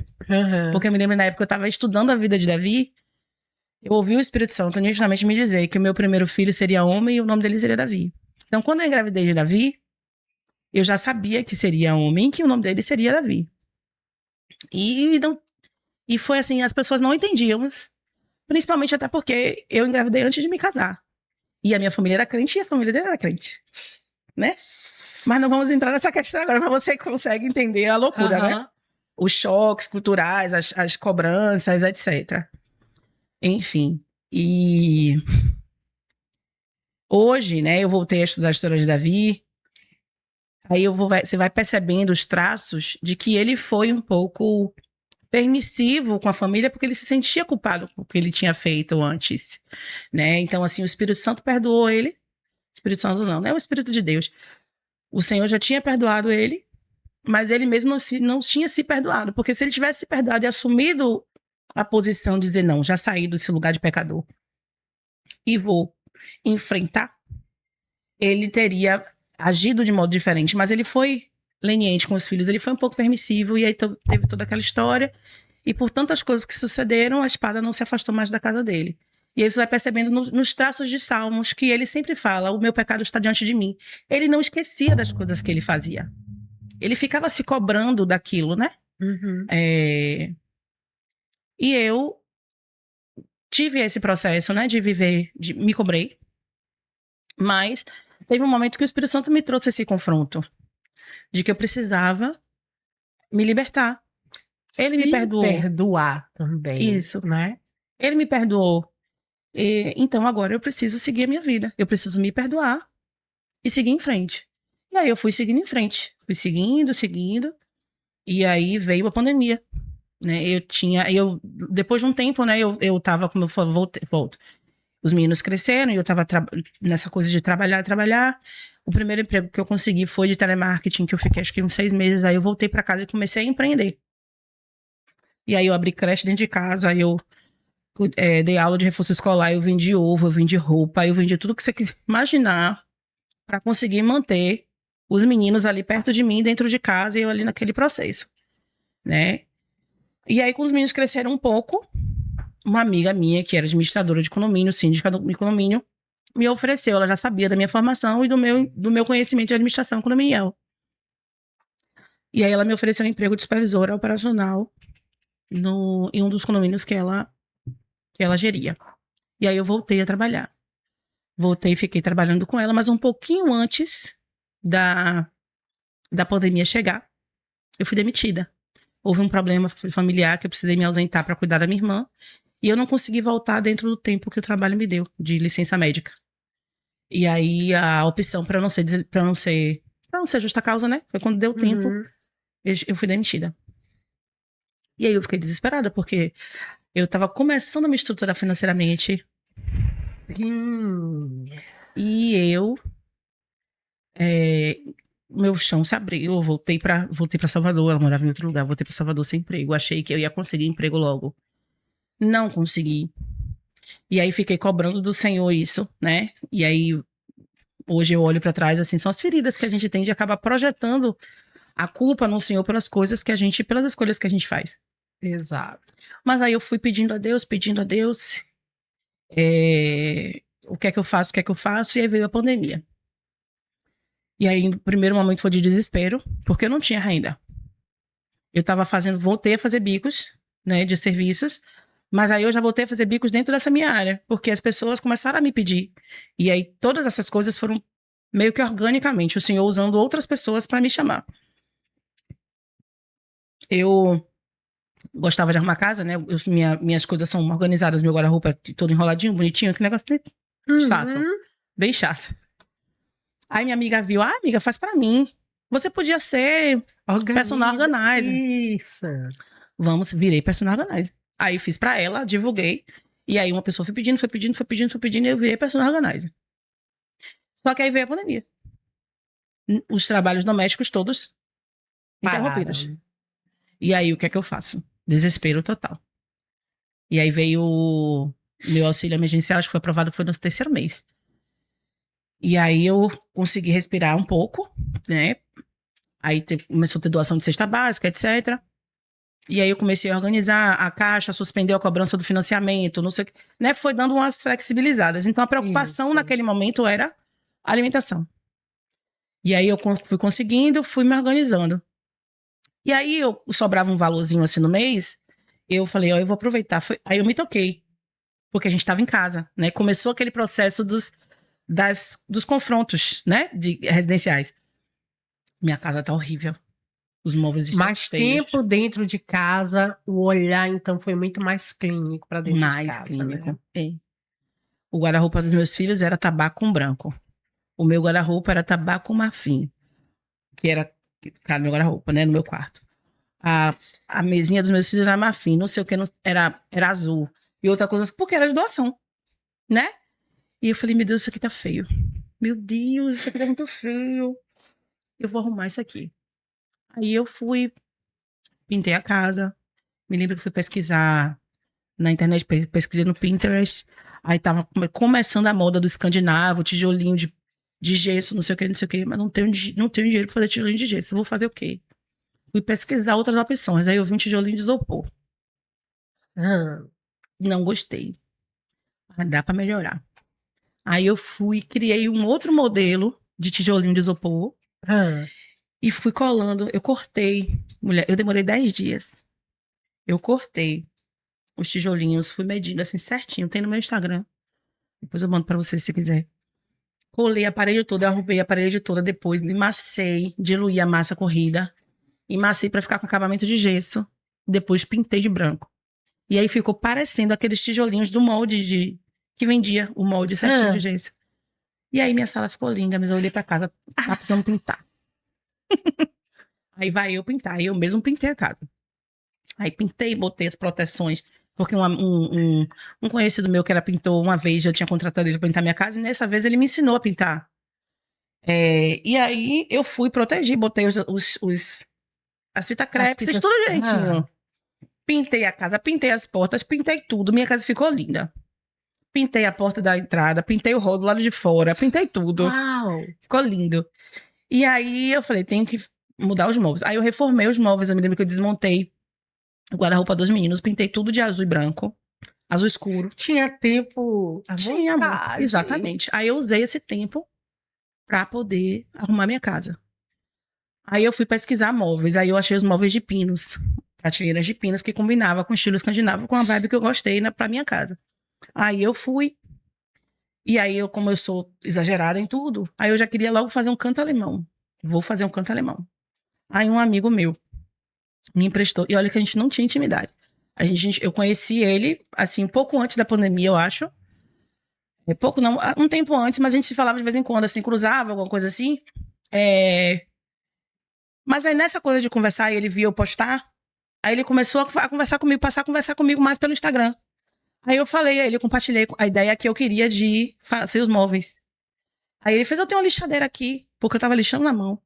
porque eu me lembro na época eu estava estudando a vida de Davi, eu ouvi o Espírito Santo nitidamente me dizer que o meu primeiro filho seria homem e o nome dele seria Davi. Então, quando eu engravidei de Davi, eu já sabia que seria homem e que o nome dele seria Davi. E foi assim, as pessoas não entendiam, principalmente até porque eu engravidei antes de me casar. E a minha família era crente e a família dele era crente, né? Mas não vamos entrar nessa questão agora, mas você consegue entender a loucura, né? Os choques culturais, as cobranças, etc. Enfim, e hoje, né, eu voltei a estudar a história de Davi, aí você vai percebendo os traços de que ele foi um pouco permissivo com a família porque ele se sentia culpado por o que ele tinha feito antes, né? Então, assim, o Espírito Santo perdoou ele. Espírito Santo não, né? O Espírito de Deus. O Senhor já tinha perdoado ele, mas ele mesmo não tinha se perdoado, porque se ele tivesse se perdoado e assumido a posição de dizer, não, já saí desse lugar de pecador e vou enfrentar, ele teria agido de modo diferente, mas ele foi leniente com os filhos, ele foi um pouco permissivo, e aí teve toda aquela história, e por tantas coisas que sucederam, a espada não se afastou mais da casa dele. E aí você vai percebendo nos traços de Salmos que ele sempre fala, o meu pecado está diante de mim. Ele não esquecia das coisas que ele fazia. Ele ficava se cobrando daquilo, né? E eu tive esse processo, né, de viver, me cobrei, mas teve um momento que o Espírito Santo me trouxe esse confronto, de que eu precisava me libertar. Ele me perdoou. Perdoar também. Isso. Né? Ele me perdoou. Então agora eu preciso seguir a minha vida. Eu preciso me perdoar e seguir em frente. E aí eu fui seguindo em frente. Fui seguindo. E aí veio a pandemia. Né? Depois de um tempo, né, eu tava, como eu falo, volto. Os meninos cresceram e eu tava nessa coisa de trabalhar. O primeiro emprego que eu consegui foi de telemarketing, que eu fiquei acho que uns 6 meses. Aí eu voltei para casa e comecei a empreender. E aí eu abri creche dentro de casa, eu dei aula de reforço escolar, eu vendi ovo, eu vendi roupa, eu vendi tudo que você quis imaginar para conseguir manter os meninos ali perto de mim, dentro de casa, e eu ali naquele processo, né? E aí, quando os meninos cresceram um pouco, uma amiga minha, que era administradora de condomínio, síndica do condomínio, me ofereceu, ela já sabia da minha formação e do meu conhecimento de administração condominial. E aí ela me ofereceu um emprego de supervisora operacional em um dos condomínios que ela geria. E aí eu voltei a trabalhar. Voltei e fiquei trabalhando com ela, mas um pouquinho antes da pandemia chegar, eu fui demitida. Houve um problema familiar que eu precisei me ausentar para cuidar da minha irmã, e eu não consegui voltar dentro do tempo que o trabalho me deu, de licença médica. E aí a opção para não ser justa causa, né? Foi quando deu tempo, eu fui demitida. E aí eu fiquei desesperada, porque eu estava começando a me estruturar financeiramente. E meu chão se abriu, eu voltei para Salvador, ela morava em outro lugar, voltei para Salvador sem emprego, achei que eu ia conseguir emprego logo. Não consegui. E aí fiquei cobrando do Senhor isso, né? E aí hoje eu olho para trás, assim, são as feridas que a gente tem de acabar projetando a culpa no Senhor pelas escolhas que a gente faz. Exato. Mas aí eu fui pedindo a Deus, o que é que eu faço, e aí veio a pandemia. E aí, no primeiro momento foi de desespero, porque eu não tinha renda. Eu voltei a fazer bicos, né, de serviços, mas aí eu já voltei a fazer bicos dentro dessa minha área, porque as pessoas começaram a me pedir. E aí todas essas coisas foram meio que organicamente, o Senhor usando outras pessoas para me chamar. Eu gostava de arrumar casa, né? Minhas coisas são organizadas, meu guarda-roupa é todo enroladinho, bonitinho, que negócio chato, bem chato. Aí minha amiga viu, amiga, faz pra mim. Você podia ser personal organizer. Isso. Virei personal organizer. Aí fiz pra ela, divulguei. E aí uma pessoa foi pedindo, e eu virei personal organizer. Só que aí veio a pandemia. Os trabalhos domésticos todos interrompidos. E aí o que é que eu faço? Desespero total. E aí veio o meu auxílio emergencial, acho que foi aprovado, foi no 3º mês. E aí eu consegui respirar um pouco, né? Aí começou a ter doação de cesta básica, etc. E aí eu comecei a organizar a Caixa, suspendeu a cobrança do financiamento, não sei o que, né? Foi dando umas flexibilizadas. Então a preocupação naquele momento era a alimentação. E aí eu fui conseguindo, fui me organizando. E aí sobrava um valorzinho assim no mês, eu falei, ó, eu vou aproveitar. Aí eu me toquei, porque a gente estava em casa, né? Começou aquele processo dos confrontos, né? De residenciais. Minha casa tá horrível. Os móveis estão Mais feios. tempo dentro de casa, o olhar, então, foi muito mais clínico para dentro de Mais casa, clínico. né? É. O guarda-roupa dos meus filhos era tabaco com branco. O meu guarda-roupa era tabaco marfim, que era no meu guarda-roupa, né? No meu quarto. A mesinha dos meus filhos era marfim, não sei o que, era azul. E outra coisa, porque era de doação, né? E eu falei, meu Deus, isso aqui tá feio. Meu Deus, isso aqui tá muito feio. Eu vou arrumar isso aqui. Aí eu fui, pintei a casa. Me lembro que fui pesquisar na internet, pesquisei no Pinterest. Aí tava começando a moda do escandinavo, tijolinho de gesso, não sei o que, não sei o que. Mas não tenho dinheiro pra fazer tijolinho de gesso. Vou fazer o quê? Fui pesquisar outras opções. Aí eu vi um tijolinho de isopor. Ah, Não gostei. Mas dá pra melhorar. Aí eu fui, criei um outro modelo de tijolinho de isopor ah. e fui colando. Eu cortei, mulher, eu demorei 10 dias. Eu cortei os tijolinhos, fui medindo assim certinho. Tem no meu Instagram. Depois eu mando pra você se quiser. Colei a parede toda, eu arrumei a parede toda depois, emassei, diluí a massa corrida, emassei pra ficar com acabamento de gesso. Depois pintei de branco. E aí ficou parecendo aqueles tijolinhos do molde que vendia o molde certinho de gesso. E aí minha sala ficou linda, mas eu olhei pra casa, tá precisando pintar. Aí vai eu pintar, aí eu mesmo pintei a casa. Aí pintei, botei as proteções, porque um conhecido meu que era pintor, uma vez eu tinha contratado ele pra pintar minha casa, e nessa vez ele me ensinou a pintar. E aí eu fui proteger, botei as fitas crepe, fiz tudo direitinho. Pintei a casa, pintei as portas, pintei tudo, minha casa ficou linda. Pintei a porta da entrada, pintei o rolo do lado de fora, pintei tudo. Uau! Ficou lindo. E aí eu falei, tenho que mudar os móveis. Aí eu reformei os móveis, eu me lembro que eu desmontei o guarda-roupa dos meninos, pintei tudo de azul e branco, azul escuro. Tinha tempo à Tinha, amor. vontade. Exatamente. Aí eu usei esse tempo pra poder arrumar minha casa. Aí eu fui pesquisar móveis, aí eu achei os móveis de pinos, prateleiras de pinos que combinava com o estilo escandinavo, com a vibe que eu gostei, né, pra minha casa. Aí eu fui, e aí eu, como eu sou exagerada em tudo, aí eu já queria logo fazer um canto alemão. Vou fazer um canto alemão. Aí um amigo meu me emprestou, e olha que a gente não tinha intimidade. Eu conheci ele, assim, um pouco antes da pandemia, eu acho. Pouco não, um tempo antes, mas a gente se falava de vez em quando, assim, cruzava, alguma coisa assim. Mas aí nessa coisa de conversar, ele via eu postar, aí ele começou a conversar comigo, passar a conversar comigo mais pelo Instagram. Aí eu falei a ele, eu compartilhei a ideia que eu queria de fazer os móveis. Aí ele fez, eu tenho uma lixadeira aqui, porque eu tava lixando na mão.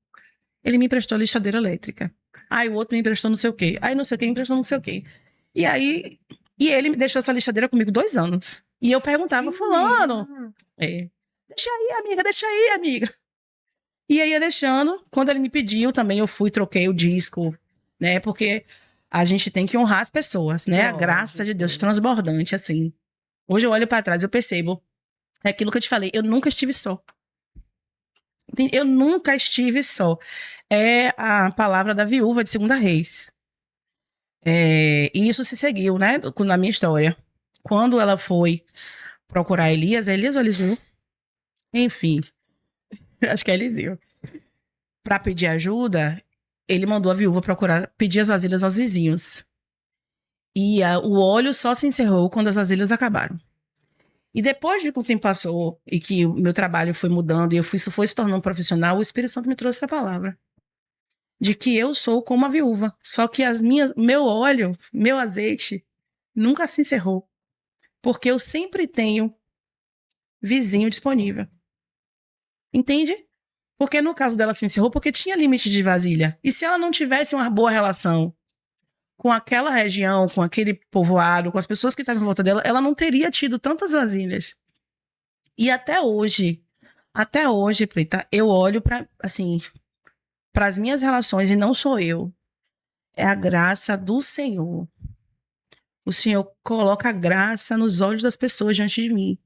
Ele me emprestou a lixadeira elétrica. Aí o outro me emprestou não sei o quê. Aí não sei o quê, me emprestou não sei o quê. E aí, ele me deixou essa lixadeira comigo 2 anos. E eu perguntava, fulano, deixa aí, amiga. E aí ia deixando, quando ele me pediu também, eu fui, troquei o disco, né? Porque a gente tem que honrar as pessoas, né? A graça de Deus transbordante, assim. Hoje eu olho pra trás e eu percebo. É aquilo que eu te falei, eu nunca estive só. Eu nunca estive só. É a palavra da viúva de Segunda Reis. E isso se seguiu, né? Na minha história. Quando ela foi procurar Elias, é Elias ou Eliseu? Enfim, acho que é Eliseu. Pra pedir ajuda, ele mandou a viúva pedir as vasilhas aos vizinhos. E o óleo só se encerrou quando as vasilhas acabaram. E depois de que o tempo passou e que o meu trabalho foi mudando e isso foi se tornando profissional, o Espírito Santo me trouxe essa palavra. De que eu sou como a viúva. Só que meu óleo, meu azeite, nunca se encerrou. Porque eu sempre tenho vizinho disponível. Entende? Porque no caso dela se encerrou porque tinha limite de vasilha. E se ela não tivesse uma boa relação com aquela região, com aquele povoado, com as pessoas que estavam em volta dela, ela não teria tido tantas vasilhas. E até hoje, Preta, eu olho para as minhas relações, e não sou eu. É a graça do Senhor. O Senhor coloca a graça nos olhos das pessoas diante de mim.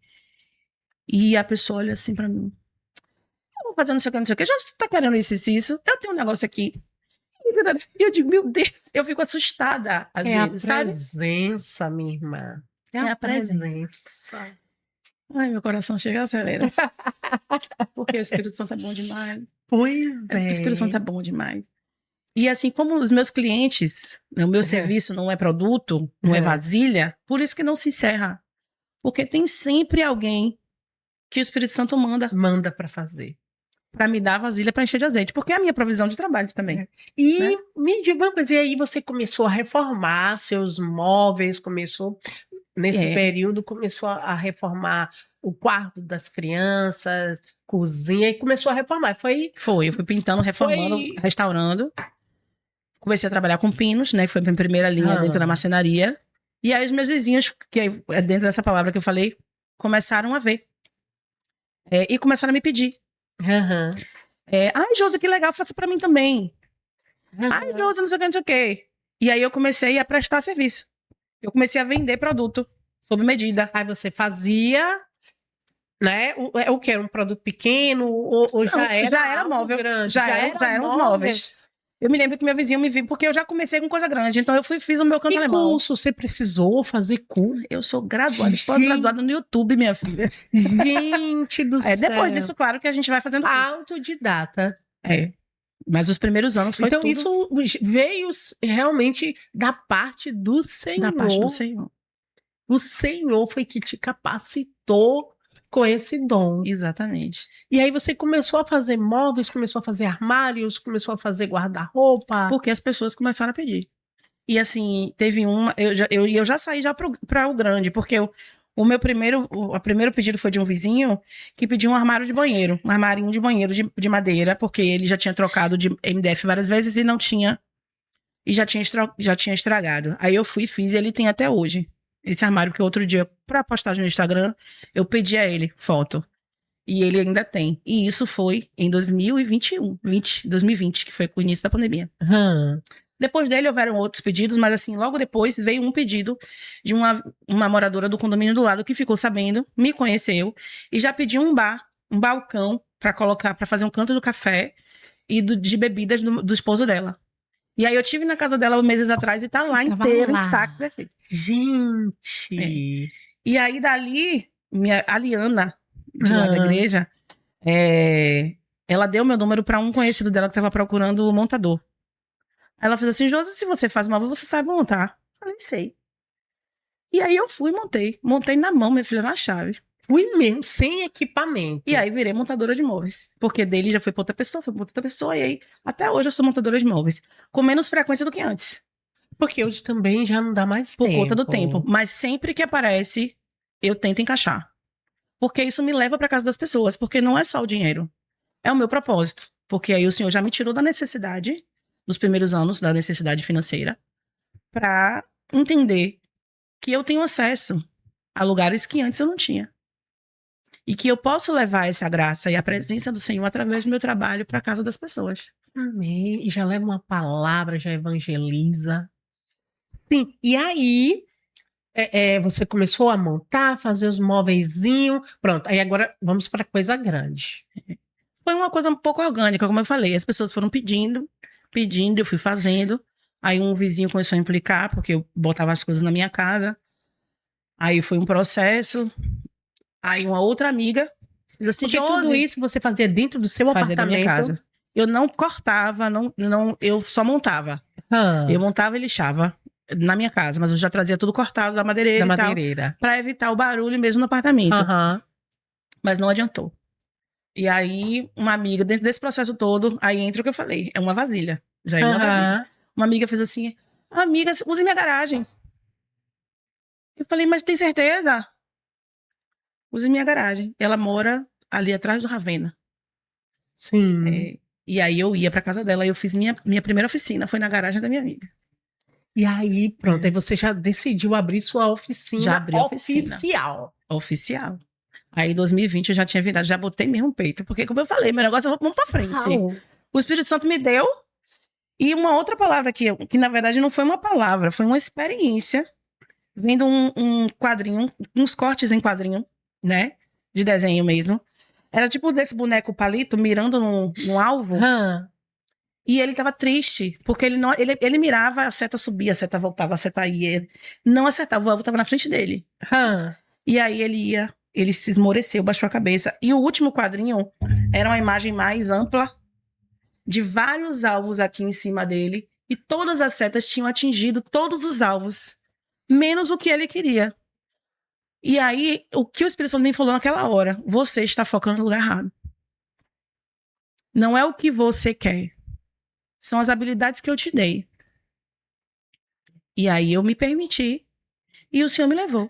E a pessoa olha assim para mim. Eu vou fazer não sei o que, não sei o que. Já está querendo isso. Eu tenho um negócio aqui. E eu digo, meu Deus, eu fico assustada às É vezes, a sabe? presença, minha irmã. É É a a presença. presença. Ai, meu coração chega e acelera. Porque o Espírito Santo é bom demais. Pois O Espírito Santo é. é bom demais. E assim, como os meus clientes, né, o meu serviço não é produto, não é vasilha, por isso que não se encerra. Porque tem sempre alguém que o Espírito Santo manda Manda para fazer. para me dar a vasilha para encher de azeite. Porque é a minha provisão de trabalho também. E Né? me diga uma coisa, e aí você começou a reformar seus móveis, começou, nesse É. período, começou a reformar o quarto das crianças, cozinha, e começou a reformar. Foi Eu fui pintando, reformando, Foi- restaurando. Comecei a trabalhar com pinos, né? Que foi a minha primeira linha dentro da marcenaria. E aí os meus vizinhos, que é dentro dessa palavra que eu falei, começaram a ver. E começaram a me pedir. Aham. Ai, Josi, que legal, faça pra mim também. Ai, Aham. Josi, não sei o que, não sei o que. E aí eu comecei a prestar serviço. Eu comecei a vender produto sob medida. Aí você fazia, né? O que? Era um produto pequeno ou Não, já era algo móvel. grande? Já eram os móveis. Eu me lembro que minha vizinha me viu, porque eu já comecei com coisa grande. Então eu fiz o meu canto E alemão. curso? Você precisou fazer curso? Eu sou graduada, Gente. pós-graduada no YouTube, minha filha. Gente do céu. Depois disso, claro que a gente vai fazendo curso. Autodidata. Mas os primeiros anos foi Então tudo isso veio realmente da parte do Senhor. da parte do Senhor. O Senhor foi que te capacitou com esse dom. Exatamente. E aí você começou a fazer móveis, começou a fazer armários, começou a fazer guarda-roupa. Porque as pessoas começaram a pedir. E assim, teve uma. Eu já saí já para o grande, porque o primeiro pedido foi de um vizinho que pediu um armário de banheiro, um armarinho de banheiro de madeira, porque ele já tinha trocado de MDF várias vezes e não tinha. E já tinha estragado. Aí eu fui e fiz, e ele tem até hoje. Esse armário que outro dia, pra postagem no Instagram, eu pedi a ele foto. E ele ainda tem. E isso foi em 2020, que foi o início da pandemia. Depois dele houveram outros pedidos, mas assim, logo depois veio um pedido de uma moradora do condomínio do lado que ficou sabendo, me conheceu e já pediu um balcão para fazer um canto do café e de bebidas do esposo dela. E aí eu tive na casa dela meses atrás e tá lá inteiro, intacto, perfeito. Gente! E aí dali, a Liana, de lá da igreja, ela deu meu número para um conhecido dela que tava procurando o montador. Aí ela fez assim, Josi, se você faz móvel, você sabe montar. Eu falei, sei. E aí eu fui e montei. Montei na mão, minha filha, na chave. Fui mesmo, sem equipamento. E aí virei montadora de móveis. Porque dele já foi pra outra pessoa, e aí até hoje eu sou montadora de móveis. Com menos frequência do que antes. Porque hoje também já não dá mais Por tempo. conta do tempo. Mas sempre que aparece, eu tento encaixar. Porque isso me leva pra casa das pessoas. Porque não é só o dinheiro. É o meu propósito. Porque aí o Senhor já me tirou da necessidade, nos primeiros anos, da necessidade financeira, pra entender que eu tenho acesso a lugares que antes eu não tinha. E que eu posso levar essa graça e a presença do Senhor através do meu trabalho para a casa das pessoas. Amém. E já leva uma palavra, já evangeliza. Sim. E aí, você começou a montar, fazer os móveizinhos. Pronto, aí agora vamos para coisa grande. Foi uma coisa um pouco orgânica, como eu falei. As pessoas foram pedindo, eu fui fazendo. Aí um vizinho começou a implicar, porque eu botava as coisas na minha casa. Aí foi um processo. Aí uma outra amiga disse assim, Porque tudo isso você fazia dentro do seu apartamento. Da minha casa. Eu não cortava, eu só montava. Eu montava e lixava na minha casa, mas eu já trazia tudo cortado da madeireira e tal, para evitar o barulho mesmo no apartamento. Mas não adiantou. E aí, uma amiga, dentro desse processo todo, aí entra o que eu falei, é uma vasilha. Já é uma vasilha. Uma amiga fez assim, amiga, use minha garagem. Eu falei, mas tem certeza? Use minha garagem. Ela mora ali atrás do Ravena. Sim. E aí eu ia pra casa dela e eu fiz minha primeira oficina, foi na garagem da minha amiga. E aí, pronto, aí você já decidiu abrir sua oficina já abri oficial. Oficial. Aí em 2020 eu já tinha virado, já botei mesmo o peito, porque como eu falei, meu negócio é vamos pra frente. O Espírito Santo me deu, e uma outra palavra que na verdade não foi uma palavra, foi uma experiência, vendo um quadrinho, uns cortes em quadrinho, né, de desenho mesmo. Era tipo desse boneco palito mirando num alvo. E ele tava triste, porque ele mirava, a seta subia, a seta voltava, a seta ia. Não acertava, o alvo tava na frente dele. E aí ele se esmoreceu, baixou a cabeça. E o último quadrinho era uma imagem mais ampla, de vários alvos aqui em cima dele. E todas as setas tinham atingido todos os alvos, menos o que ele queria. E aí, o que o Espírito Santo me falou naquela hora? Você está focando no lugar errado. Não é o que você quer. São as habilidades que eu te dei. E aí eu me permiti. E o Senhor me levou.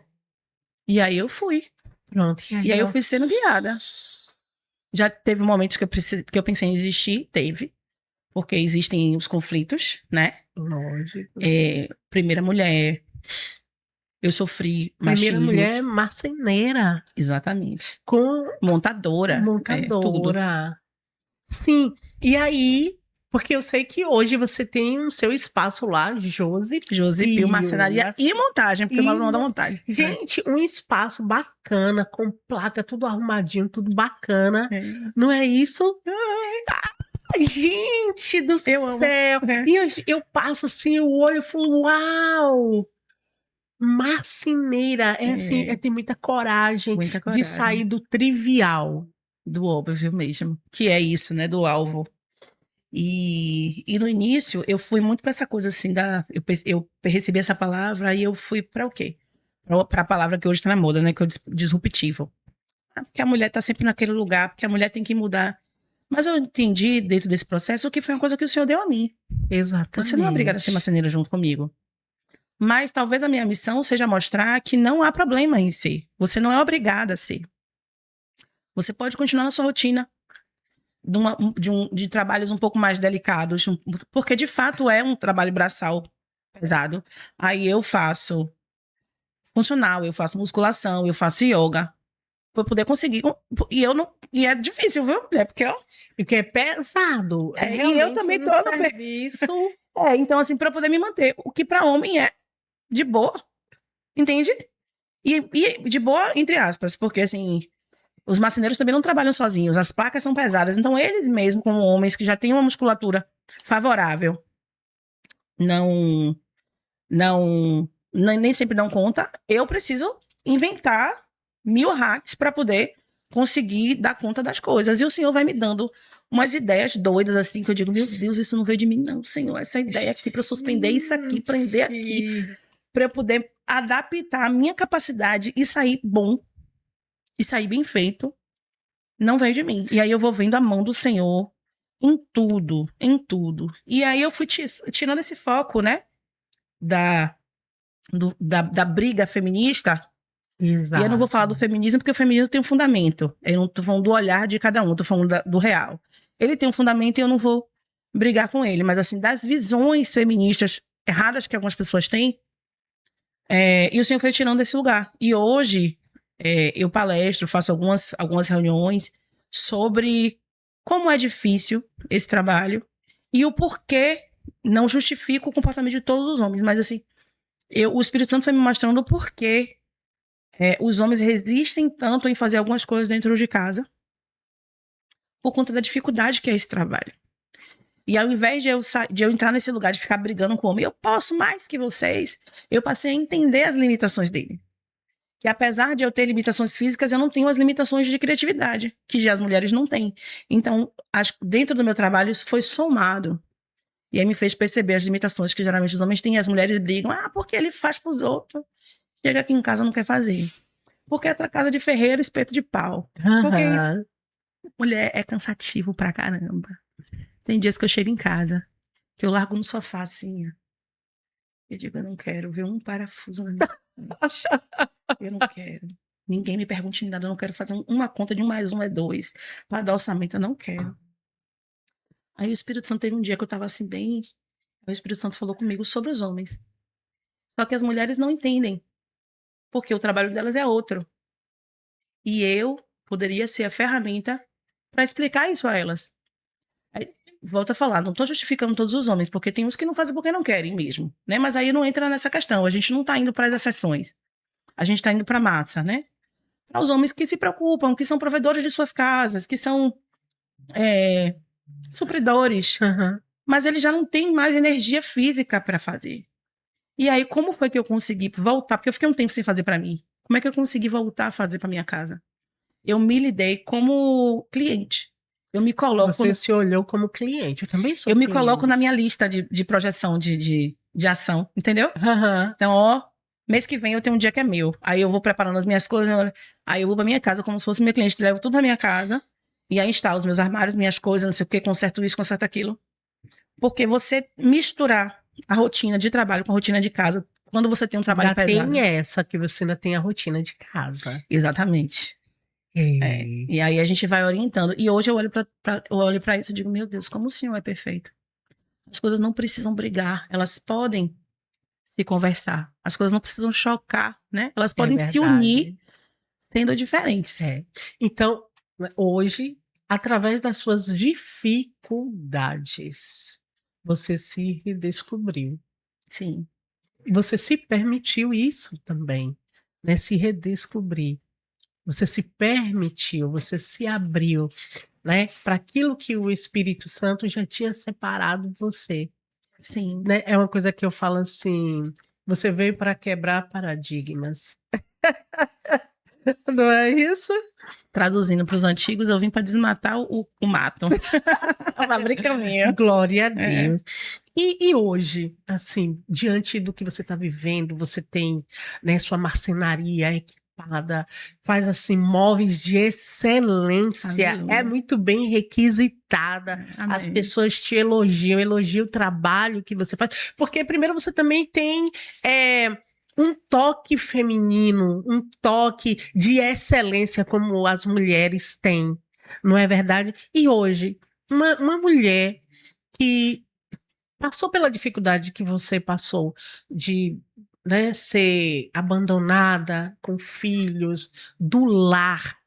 E aí eu fui. Pronto. E aí eu fui sendo guiada. Já teve momentos que eu pensei em desistir. Teve. Porque existem os conflitos, né? Lógico. Primeira mulher. Eu sofri Primeira machismo. mulher marceneira. Exatamente. Com Montadora. Tudo. Sim. E aí, porque eu sei que hoje você tem o seu espaço lá, Josi Pio, marcenaria e montagem, porque eu falo da montagem. Gente, um espaço bacana, com placa, tudo arrumadinho, tudo bacana. Não é isso? Gente do céu! E eu passo assim, o olho e falo, uau! Marceneira, assim, tem muita coragem de sair do trivial. Do óbvio mesmo. Que é isso, né? Do alvo. E no início, eu fui muito para essa coisa assim, eu recebi essa palavra e eu fui para o quê? Para a palavra que hoje está na moda, né? Que é o disruptivo. Porque a mulher está sempre naquele lugar, porque a mulher tem que mudar. Mas eu entendi, dentro desse processo, que foi uma coisa que o Senhor deu a mim. Exatamente. Você não é obrigada a ser marceneira junto comigo. Mas talvez a minha missão seja mostrar que não há problema em ser. Você não é obrigada a ser. Você pode continuar na sua rotina de trabalhos um pouco mais delicados, porque de fato é um trabalho braçal pesado. Aí eu faço funcional, eu faço musculação, eu faço yoga, para poder conseguir. E é difícil, viu? Porque é pesado. E eu também tô no serviço. Então, assim, para poder me manter. O que para homem é de boa, entende? E de boa, entre aspas, porque assim. Os marceneiros também não trabalham sozinhos, as placas são pesadas. Então, eles mesmos, como homens que já têm uma musculatura favorável, nem sempre dão conta. Eu preciso inventar 1000 hacks para poder conseguir dar conta das coisas. E o Senhor vai me dando umas ideias doidas, assim, que eu digo, meu Deus, isso não veio de mim, não, Senhor. Essa ideia aqui para eu suspender isso aqui, prender aqui, para eu poder adaptar a minha capacidade e sair bom. E sair bem feito, não veio de mim. E aí eu vou vendo a mão do Senhor em tudo, em tudo. E aí eu fui tirando esse foco, né? Da briga feminista. Exato. E eu não vou falar do feminismo, porque o feminismo tem um fundamento. Eu não tô falando do olhar de cada um, tô falando do real. Ele tem um fundamento e eu não vou brigar com ele. Mas, assim, das visões feministas erradas que algumas pessoas têm, e o Senhor foi tirando desse lugar. E hoje... eu palestro, faço algumas reuniões sobre como é difícil esse trabalho e o porquê não justifica o comportamento de todos os homens, mas assim, o Espírito Santo foi me mostrando o porquê os homens resistem tanto em fazer algumas coisas dentro de casa por conta da dificuldade que é esse trabalho. E ao invés de eu entrar nesse lugar de ficar brigando com o homem, eu posso mais que vocês, eu passei a entender as limitações dele. Que apesar de eu ter limitações físicas, eu não tenho as limitações de criatividade, que já as mulheres não têm. Então, dentro do meu trabalho, isso foi somado. E aí me fez perceber as limitações que geralmente os homens têm, e as mulheres brigam, porque ele faz pros outros. Chega aqui em casa, não quer fazer. Porque é casa de ferreiro, espeto de pau. Porque mulher é cansativo pra caramba. Tem dias que eu chego em casa, que eu largo no sofá assim, eu digo, eu não quero ver um parafuso na minha frente. Eu não quero. Ninguém me pergunte nada. Eu não quero fazer uma conta de 1 mais 1 é 2. Para dar orçamento, eu não quero. Aí o Espírito Santo teve um dia que eu estava assim bem... O Espírito Santo falou comigo sobre os homens. Só que as mulheres não entendem. Porque o trabalho delas é outro. E eu poderia ser a ferramenta para explicar isso a elas. Aí, volto a falar, não estou justificando todos os homens, porque tem uns que não fazem porque não querem mesmo, né? Mas aí não entra nessa questão. A gente não está indo para as exceções. A gente está indo para a massa, né? Para os homens que se preocupam, que são provedores de suas casas, que são supridores. mas ele já não tem mais energia física para fazer. E aí, como foi que eu consegui voltar? Porque eu fiquei um tempo sem fazer para mim. Como é que eu consegui voltar a fazer para minha casa? Eu me lidei como cliente. Eu me coloco, Você se olhou como cliente. Eu também sou eu me cliente. coloco na minha lista de projeção de ação, entendeu? Aham. Então, ó, mês que vem eu tenho um dia que é meu. Aí eu vou preparando as minhas coisas, aí eu vou pra minha casa como se fosse meu cliente, levo tudo pra minha casa, e aí instalo os meus armários, minhas coisas, não sei o quê, conserto isso, conserto aquilo. Porque você misturar a rotina de trabalho com a rotina de casa, quando você tem um trabalho Ainda pesado. tem essa que você ainda tem a rotina de casa. Exatamente. É. E aí a gente vai orientando. E hoje eu olho pra isso e digo, meu Deus, como o Senhor é perfeito. As coisas não precisam brigar, elas podem se conversar. As coisas não precisam chocar, né? Elas podem se unir verdade. sendo diferentes. É. Então, hoje, através das suas dificuldades, você se redescobriu. Sim. Você se permitiu isso também, né? Se redescobrir. Você se permitiu, você se abriu, né? Para aquilo que o Espírito Santo já tinha separado você. Sim. Né? É uma coisa que eu falo assim: você veio para quebrar paradigmas. Não é isso? Traduzindo para os antigos, eu vim para desmatar o mato. Abrir caminho. Glória a É. Deus. E hoje, assim, diante do que você está vivendo, você tem, né, sua marcenaria equipada, faz assim móveis de excelência, Aleluia. é muito bem requisitada. Amém. As pessoas te elogiam o trabalho que você faz, porque primeiro você também tem um toque feminino, um toque de excelência como as mulheres têm, não é verdade? E hoje, uma mulher que passou pela dificuldade que você passou de, né, ser abandonada com filhos, do lar,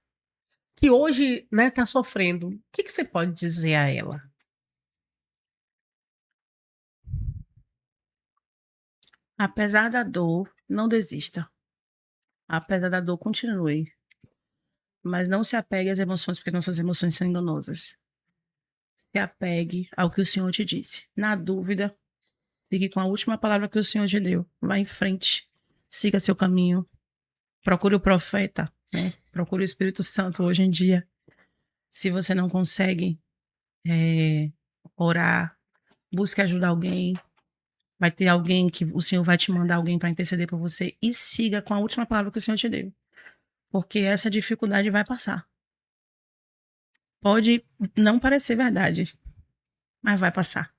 que hoje, né, está sofrendo. O que você pode dizer a ela? Apesar da dor, não desista. Apesar da dor, continue. Mas não se apegue às emoções, porque nossas emoções são enganosas. Se apegue ao que o Senhor te disse. Na dúvida, fique com a última palavra que o Senhor te deu. Vá em frente. Siga seu caminho. Procure o profeta, né? Procure o Espírito Santo hoje em dia. Se você não consegue orar, busque ajudar alguém. Vai ter alguém que o Senhor vai te mandar alguém para interceder por você. E siga com a última palavra que o Senhor te deu. Porque essa dificuldade vai passar. Pode não parecer verdade, mas vai passar.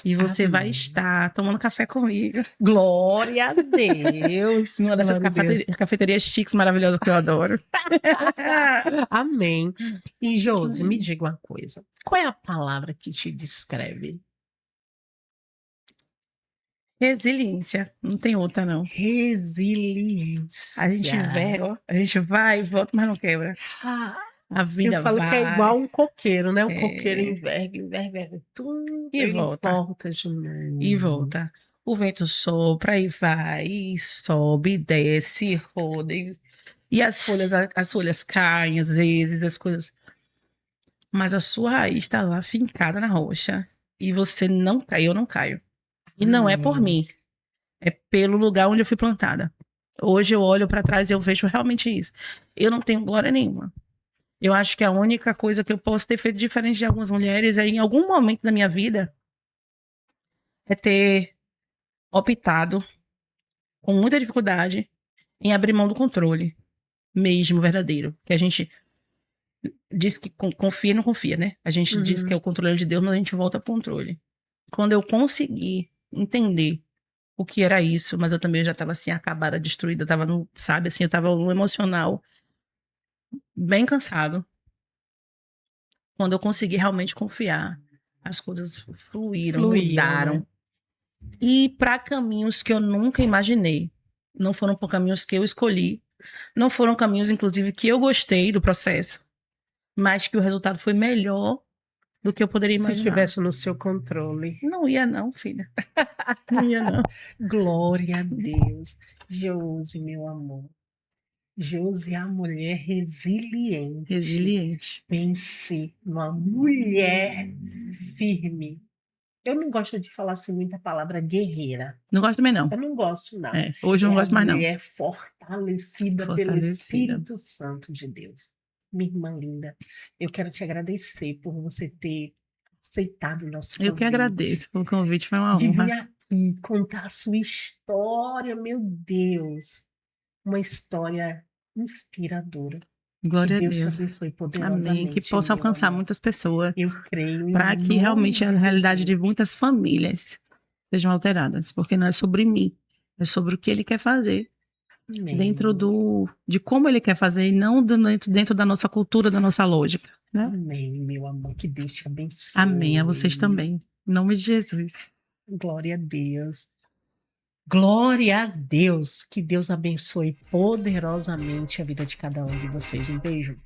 E você vai Amém. estar tomando café comigo. Glória a Deus. Numa dessas Glória a Deus. cafeterias chiques maravilhosas que eu adoro. Amém. E Josi, me diga uma coisa. Qual é a palavra que te descreve? Resiliência. Não tem outra, não. Resiliência. A gente vai e volta, mas não quebra. Ah, A vida eu falo vai. que é igual um coqueiro, né? O coqueiro enverga tudo, E ele volta. volta de novo. E volta. O vento sopra e vai, e sobe, e desce, e roda. E as folhas caem às vezes, as coisas. Mas a sua raiz está lá fincada na rocha. E você não cai, eu não caio. E não é por mim, é pelo lugar onde eu fui plantada. Hoje eu olho para trás e eu vejo realmente isso. Eu não tenho glória nenhuma. Eu acho que a única coisa que eu posso ter feito diferente de algumas mulheres é, em algum momento da minha vida, é ter optado, com muita dificuldade, em abrir mão do controle, mesmo verdadeiro. Que a gente diz que confia e não confia, né? A gente diz que é o controle de Deus, mas a gente volta pro controle. Quando eu consegui entender o que era isso, mas eu também já estava assim, acabada, destruída, tava no, sabe, assim, eu tava no emocional bem cansado. Quando eu consegui realmente confiar, as coisas fluíram, mudaram. Né? E para caminhos que eu nunca imaginei. Não foram por caminhos que eu escolhi. Não foram caminhos, inclusive, que eu gostei do processo. Mas que o resultado foi melhor do que eu poderia Se imaginar. estivesse no seu controle. Não ia não, filha. Não ia não. Glória a Deus. Josi, meu amor. Josi é a mulher resiliente. Resiliente. Pense numa mulher firme, Eu não gosto de falar assim muita palavra guerreira. Não gosto também, não. Eu não gosto, não. Hoje eu não gosto mais, não. É fortalecida pelo Espírito Santo de Deus. Minha irmã linda, eu quero te agradecer por você ter aceitado o nosso convite. Eu que agradeço pelo convite, foi uma de honra. vir aqui contar a sua história, meu Deus. Uma história inspiradora. Glória a Que Deus Deus. te abençoe poderosamente. Amém. Que possa alcançar amor. muitas pessoas. Eu creio. Para que realmente a realidade de muitas famílias sejam alteradas. Porque não é sobre mim, é sobre o que ele quer fazer. Amém. Dentro de como ele quer fazer e não dentro da nossa cultura, da nossa lógica. Né? Amém, meu amor. Que Deus te abençoe. Amém. A vocês também. Em nome de Jesus. Glória a Deus. Glória a Deus. Que Deus abençoe poderosamente a vida de cada um de vocês. Um beijo.